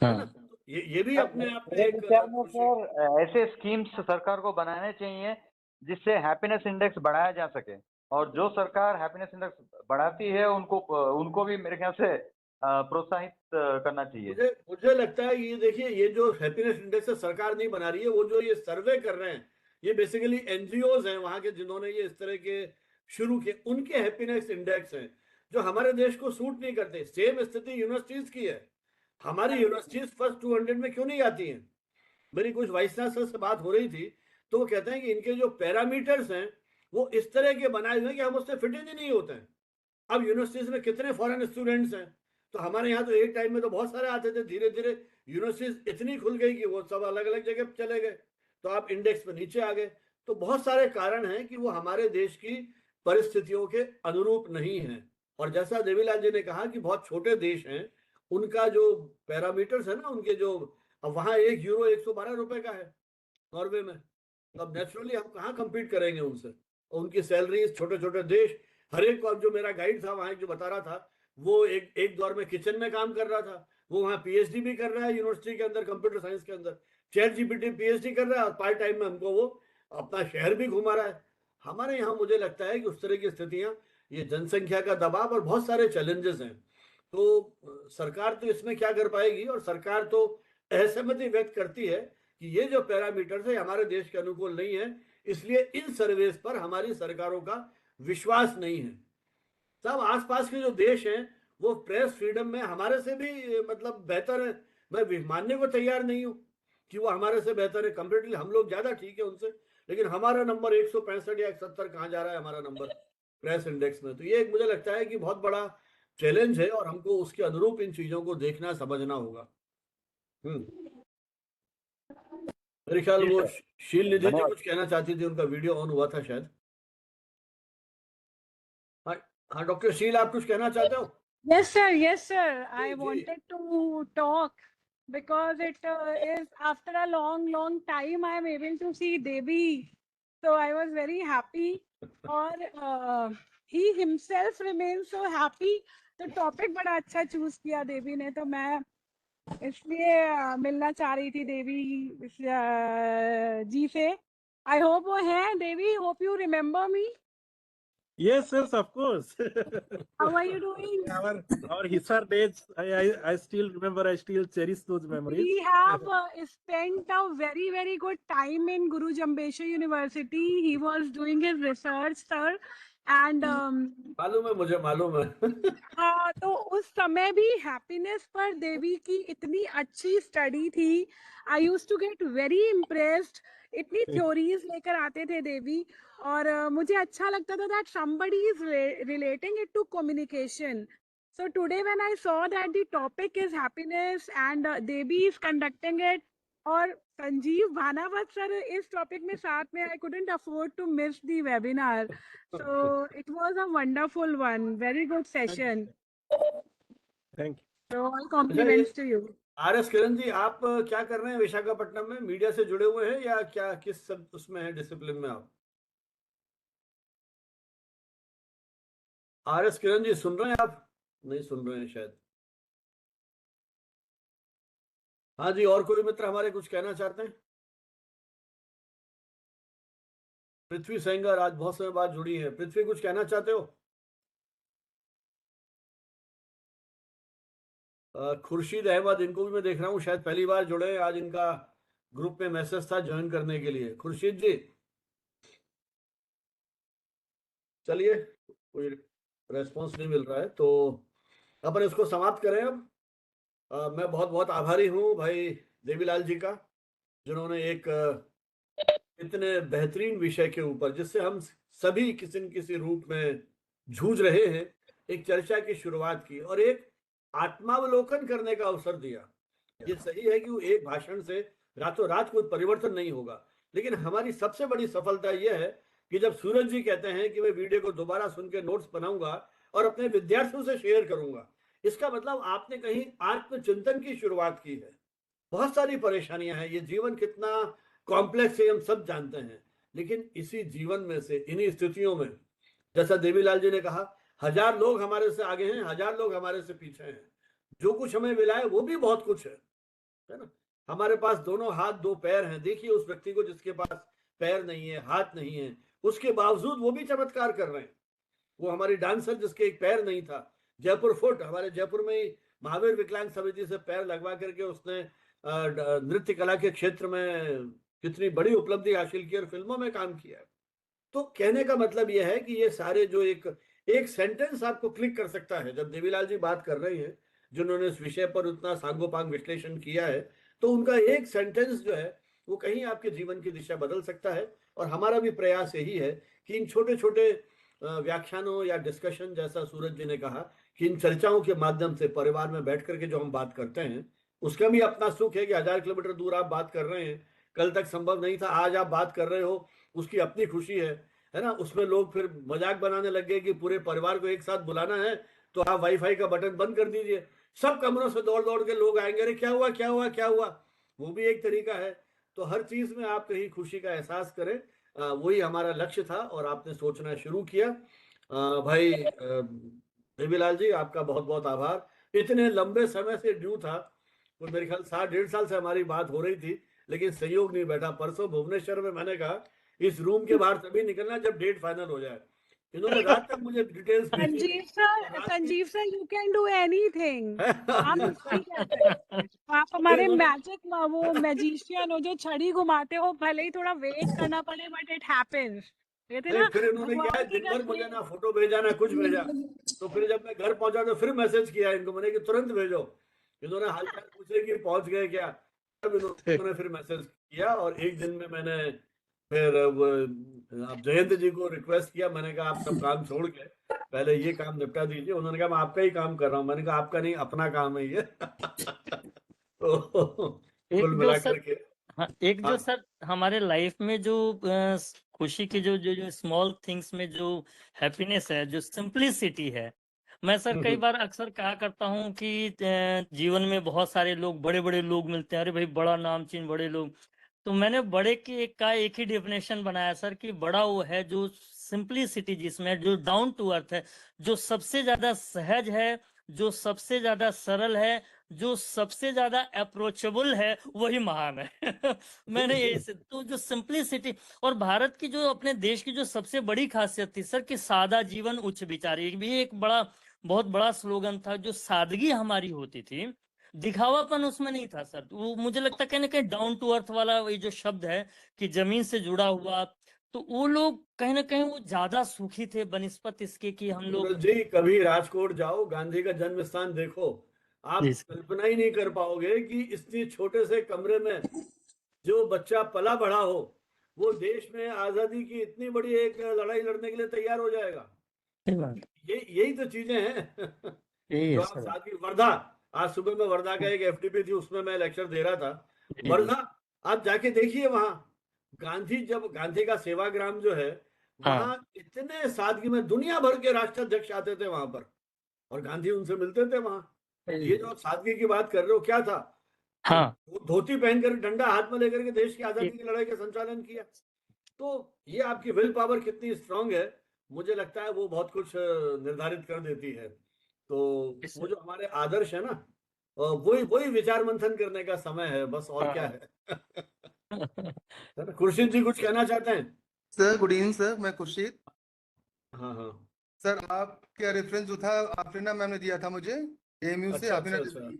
है ना। तो ये भी अपने आप में मेरे एक विचार में खुशी। सर ऐसे स्कीम्स सरकार को बनाने चाहिए जिससे हैप्पीनेस इंडेक्स बढ़ाया जा सके, और जो सरकार हैप्पीनेस इंडेक्स बढ़ाती है उनको भी मेरे ख्याल से प्रोत्साहित करना चाहिए। मुझे लगता है ये देखिए, ये जो हैप्पीनेस इंडेक्स सरकार नहीं बना रही है, वो जो ये सर्वे कर रहे हैं ये बेसिकली एनजीओज हैं वहां के जिन्होंने ये इस तरह के शुरू किए, उनके हैप्पीनेस इंडेक्स हैं जो हमारे देश को सूट नहीं करते। सेम स्थिति यूनिवर्सिटीज की है। हमारी यूनिवर्सिटीज फर्स्ट 200 में क्यों नहीं आती हैं? मेरी कुछ वाइस चांसलर से बात हो रही थी तो वो कहते हैं कि इनके जो पैरामीटर्स हैं वो इस तरह के बनाए हुए हैं कि हम उससे फिट ही नहीं होते हैं। अब यूनिवर्सिटीज में कितने फॉरेन स्टूडेंट्स हैं, तो हमारे यहाँ तो एक टाइम में तो बहुत सारे आते थे, धीरे धीरे यूनिवर्सिटीज इतनी खुल गई कि वो सब अलग अलग जगह चले गए, तो आप इंडेक्स में नीचे आ गए। तो बहुत सारे कारण हैं कि वो हमारे देश की परिस्थितियों के अनुरूप नहीं है। और जैसा देवीलाल जी ने कहा कि बहुत छोटे देश हैं, उनका जो पैरामीटर्स है ना, उनके जो, अब वहाँ 1 यूरो 112 रुपए का है नॉर्वे में। अब नेचुरली हम कहाँ compete करेंगे उनसे, और उनकी सैलरीज, छोटे छोटे देश, हर एक को। अब जो मेरा गाइड था वहाँ जो बता रहा था, वो एक दौर में किचन में काम कर रहा था, वो वहाँ पीएचडी भी कर रहा है यूनिवर्सिटी के अंदर, कंप्यूटर साइंस के अंदर। ChatGPT पीएचडी कर रहा है और पार्ट टाइम में हमको वो अपना शहर भी घुमा रहा है। हमारे यहाँ मुझे लगता है कि उस तरह की स्थितियां, ये जनसंख्या का दबाव और बहुत सारे चैलेंजेस हैं। तो सरकार तो इसमें क्या कर पाएगी, और सरकार तो असहमति व्यक्त करती है कि ये जो पैरामीटर्स है हमारे देश के अनुकूल नहीं है, इसलिए इन सर्वेस पर हमारी सरकारों का विश्वास नहीं है। सब आसपास के जो देश हैं वो प्रेस फ्रीडम में हमारे से भी मतलब बेहतर है। मैं मानने को तैयार नहीं हूं कि वो हमारे से बेहतर है, कंपेरेटिवली हम लोग ज्यादा ठीक है उनसे, लेकिन हमारा नंबर 165 या 170 कहाँ जा रहा है हमारा नंबर प्रेस इंडेक्स में। तो ये एक मुझे लगता है कि बहुत बड़ा चैलेंज है और हमको उसके अनुरूप इन चीजों को देखना समझना होगा। मेरे ख्याल जी वो सर, शील निधि जी धन्यवाद। कुछ कहना चाहती थी, उनका वीडियो ऑन हुआ था शायद। हाँ, हाँ डॉक्टर शील, आप कुछ कहना चाहते हो? Yes, sir. Yes, sir. I जी, जी। wanted to talk because it is after a long, long time I am able to see Devi. So I was very happy. Or he himself remains so happy. तो topic बड़ा अच्छा choose किया देवी ने, तो मैं इसलिए मिलना चाह रही थी देवी जी से। आई होप वो है Devi, hope you remember me. Yes, yes, of course. How are you doing? Our Hisar days, I still remember, I still cherish those memories. We have spent a very, very good time in Guru Jambheshwar University. He was doing his research, sir. And मालूम है, मुझे मालूम है। हाँ, तो उस समय भी हैप्पीनेस पर देवी की इतनी अच्छी स्टडी थी। I use to get very impressed. इतनी थ्योरीज लेकर आते थे देवी, और मुझे अच्छा लगता था that somebody is relating it to communication. So today when I saw that the topic is happiness and Devi is conducting it, और संजीव भानावत सर इस टॉपिक में साथ में, I couldn't afford to miss the webinar. So it was a wonderful one, very good session. Thank you. So all compliments to you. RS Kiran ji, आप क्या कर रहे हैं विशाखापट्टनम में? मीडिया से जुड़े हुए हैं या क्या, किस सब उसमें है डिसिप्लिन में आप? RS किरण जी सुन रहे हैं आप? नहीं सुन रहे हैं शायद। हाँ जी, और कोई मित्र हमारे कुछ कहना चाहते हैं? पृथ्वी सेंगर आज बहुत समय बाद जुड़ी है। पृथ्वी, कुछ कहना चाहते हो? खुर्शीद अहमद, इनको भी मैं देख रहा हूँ शायद पहली बार जुड़े हैं, आज इनका ग्रुप में मैसेज था ज्वाइन करने के लिए। खुर्शीद जी, चलिए, कोई रेस्पॉन्स नहीं मिल रहा है तो अपन इसको समाप्त करें अब। मैं बहुत बहुत आभारी हूँ भाई देवीलाल जी का, जिन्होंने एक इतने बेहतरीन विषय के ऊपर, जिससे हम सभी किसी न किसी रूप में जूझ रहे हैं, एक चर्चा की शुरुआत की और एक आत्मावलोकन करने का अवसर दिया। ये सही है कि वो एक भाषण से रातों रात कोई परिवर्तन नहीं होगा, लेकिन हमारी सबसे बड़ी सफलता यह है कि जब सूरज जी कहते हैं कि मैं वीडियो को दोबारा सुन के नोट्स बनाऊंगा और अपने विद्यार्थियों से शेयर करूंगा, इसका मतलब आपने कहीं आत्मचिंतन की शुरुआत की है। बहुत सारी परेशानियां हैं, ये जीवन कितना कॉम्प्लेक्स है, हम सब जानते हैं, लेकिन इसी जीवन में से, इन्हीं स्थितियों में, जैसा देवीलाल जी ने कहा, 1000 लोग हमारे से आगे हैं, 1000 लोग हमारे से पीछे हैं। जो कुछ हमें मिला है वो भी बहुत कुछ है ना। हमारे पास दोनों हाथ दो पैर हैं। देखिए उस व्यक्ति को जिसके पास पैर नहीं है, हाथ नहीं है, उसके बावजूद वो भी चमत्कार कर रहे हैं। वो हमारी डांसर जिसके एक पैर नहीं था, जयपुर फुट, हमारे जयपुर में ही महावीर विकलांग समिति से पैर लगवा करके उसने नृत्य कला के क्षेत्र में कितनी बड़ी उपलब्धि हासिल की और फिल्मों में काम किया है। तो कहने का मतलब यह है कि ये सारे जो एक सेंटेंस आपको क्लिक कर सकता है। जब देवीलाल जी बात कर रहे हैं, जिन्होंने इस विषय पर उतना सांगोपांग विश्लेषण किया है, तो उनका एक सेंटेंस जो है वो कहीं आपके जीवन की दिशा बदल सकता है। और हमारा भी प्रयास यही है कि इन छोटे छोटे व्याख्यानों या डिस्कशन, जैसा सूरज जी ने कहा, कि इन चर्चाओं के माध्यम से परिवार में बैठ करके जो हम बात करते हैं, उसका भी अपना सुख है कि 1000 किलोमीटर दूर आप बात कर रहे हैं। कल तक संभव नहीं था, आज आप बात कर रहे हो, उसकी अपनी खुशी है ना। उसमें लोग फिर मजाक बनाने लग गए कि पूरे परिवार को एक साथ बुलाना है तो आप वाईफाई का बटन बंद कर दीजिए, सब कमरों से दौड़ दौड़ के लोग आएंगे, अरे क्या हुआ क्या हुआ क्या हुआ। वो भी एक तरीका है। तो हर चीज में आप कहीं खुशी का एहसास करें, वही हमारा लक्ष्य था और आपने सोचना शुरू किया। भाई देवीलाल जी, आपका बहुत बहुत आभार। इतने लंबे समय से ड्यू था, वो मेरे ख्याल 1.5 साल से हमारी बात हो रही थी, लेकिन सहयोग नहीं बैठा। परसों भुवनेश्वर में मैंने कहा इस रूम के बाहर तभी निकलना जब डेट फाइनल हो जाए। इन्होंने रात तक मुझे डिटेल्स भेजी। Sanjeev sir you can do anything. आप कुछ भी कर सकते हैं। आप हमारे मैजिक वो मैजिशियन हो जो छड़ी घुमाते हो, भले ही थोड़ा वेट करना पड़े बट इट हैपेंस। ये थे ना फिर इन्होंने क्या है, दिन भर मुझे ना फोटो भेजा ना कुछ भेजा। तो फिर जब मैं घर पहुंचा तो फिर मैसेज किया इनको मैंने कि तुरंत भेजो। इन्होंने हालचाल पूछे कि पहुंच गए क्या, तब इन्होंने फिर मैसेज किया। और एक दिन में मैंने फिर अब जयंत जी को रिक्वेस्ट किया, मैंने कहा आप सब काम छोड़ के पहले ये काम निपटा दीजिए। उन्होंने कहा मैं आपका ही काम कर रहा हूँ। मैंने कहा आपका नहीं, अपना काम है ये। तो एक कुल जो मिला सर करके हाँ, एक जो हाँ। सर हमारे लाइफ में जो खुशी की जो स्मॉल थिंग्स में जो हैप्पीनेस है, जो सिंपलिसिटी है। मैं सर कई बार अक्सर कहा करता हूँ कि जीवन में बहुत सारे लोग, बड़े बड़े लोग मिलते हैं, अरे भाई बड़ा नामचीन बड़े लोग। तो मैंने बड़े के का एक ही डेफिनेशन बनाया सर कि बड़ा वो है जो सिंपलिसिटी, जिसमें जो डाउन टू अर्थ है, जो सबसे ज्यादा सहज है, जो सबसे ज्यादा सरल है, जो सबसे ज्यादा अप्रोचेबल है, वही महान है। मैंने यही तो जो सिंपलिसिटी, और भारत की जो, अपने देश की जो सबसे बड़ी खासियत थी सर कि सादा जीवन उच्च विचार, ये भी एक बहुत बड़ा स्लोगन था। जो सादगी हमारी होती थी, दिखावापन उसमें नहीं था सर। वो मुझे लगता है कहीं ना कहीं डाउन टू अर्थ वाला ये जो शब्द है कि जमीन से जुड़ा हुआ, तो वो लोग कहीं ना कहीं वो ज्यादा सुखी थे बनिस्पत इसके कि हम लोग। सूरज जी, कभी राजकोट जाओ, गांधी का जन्म स्थान देखो, आप कल्पना ही नहीं कर पाओगे कि इतने छोटे से कमरे में जो बच्चा पला बड़ा हो, वो देश में आजादी की इतनी बड़ी एक लड़ाई लड़ने के लिए तैयार हो जाएगा। यही तो चीजें हैं। जो आप साथ ही वर्धा, आज सुबह में वर्धा का एक एफडीपी थी, उसमें मैं लेक्चर दे रहा था। वर्धा आप जाके देखिए, वहां गांधी का सेवाग्राम जो है, वहां इतने सादगी में दुनिया भर के राष्ट्राध्यक्ष आते थे वहां पर, और गांधी उनसे मिलते थे वहां। ये जो सादगी की बात कर रहे हो, क्या था, वो धोती पहनकर डंडा हाथ में लेकर के देश की आजादी की लड़ाई का संचालन किया। तो ये आपकी विल पावर कितनी स्ट्रांग है, मुझे लगता है वो बहुत कुछ निर्धारित कर देती है। तो वो जो हमारे आदर्श है ना, वही वही विचार मंथन करने का समय है बस, और क्या है। खुर्शीद जी कुछ कहना चाहते हैं? सर गुड इवनिंग सर, मैं खुर्शीद। हाँ हाँ सर आपका रेफरेंस जो था आफ्रीना मैम ने दिया था मुझे, एएमयू से। अच्छा,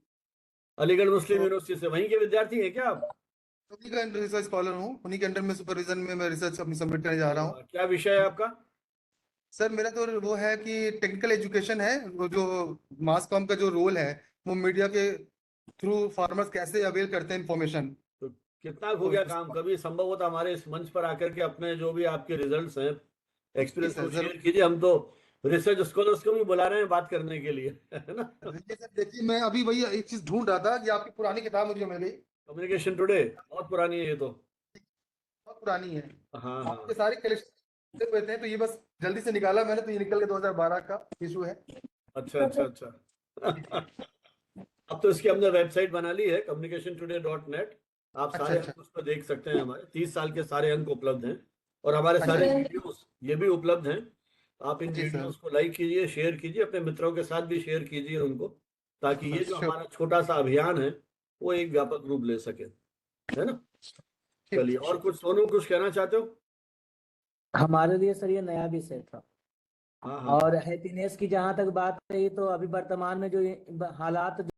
अलीगढ़ मुस्लिम यूनिवर्सिटी से, वहीं के विद्यार्थी हैं क्या आप? उन्हीं का रिसर्च स्कॉलर हूँ, उन्हीं के अंडर में सुपरविजन में मैं रिसर्च अपनी सबमिट करने जा रहा हूँ। क्या विषय है आपका? सर मेरा तो वो है कि टेक्निकल एजुकेशन है, वो जो मास कॉम का जो रोल है, वो मीडिया के थ्रू फार्मर्स कैसे अवेल करते हैं इंफॉर्मेशन। तो कितना हो गया काम? कभी संभव होता हमारे इस मंच पर आकर के अपने जो भी आपके रिजल्ट्स हैं, एक्सपीरियंस को शेयर कीजिए। हम तो रिसर्च स्कॉलर्स को भी बुला रहे हैं बात करने के लिए, है ना। देखिए मैं अभी वही एक चीज ढूंढ रहा था कि आपकी पुरानी किताब मुझे मिली, कम्युनिकेशन टुडे, बहुत पुरानी है ये तो, बहुत पुरानी है। हाँ आपके सारे कलेक्शन हुए थे, तो ये बस जल्दी से निकाला मैंने, तो ये निकल के 2012 का इशू है। अच्छा। अब तो इसकी हमने वेबसाइट बना ली है, communicationtoday.net। आप अच्छा, सारे अच्छा। अंक उसको देख सकते हैं, हमारे 30 साल के सारे अंक उपलब्ध हैं और हमारे अच्छा सारे जी। वीडियोस ये भी उपलब्ध हैं। आप इन जी सर। वीडियोस को लाइक कीजिए, शेयर कीजिए, अपने मित्रों के साथ भी शेयर कीजिए उनको, ताकि ये जो श्योर। हमारा छोटा सा अभियान है वो एक व्यापक रूप ले सके, है ना। ठीक चलिए, और कुछ सोनू कुछ कहना चाहते हो? हमारे लिए सर ये नया विषय था। हाँ हाँ और हैप्पीनेस की जहाँ तक बात रही तो अभी वर्तमान में जो ये हालात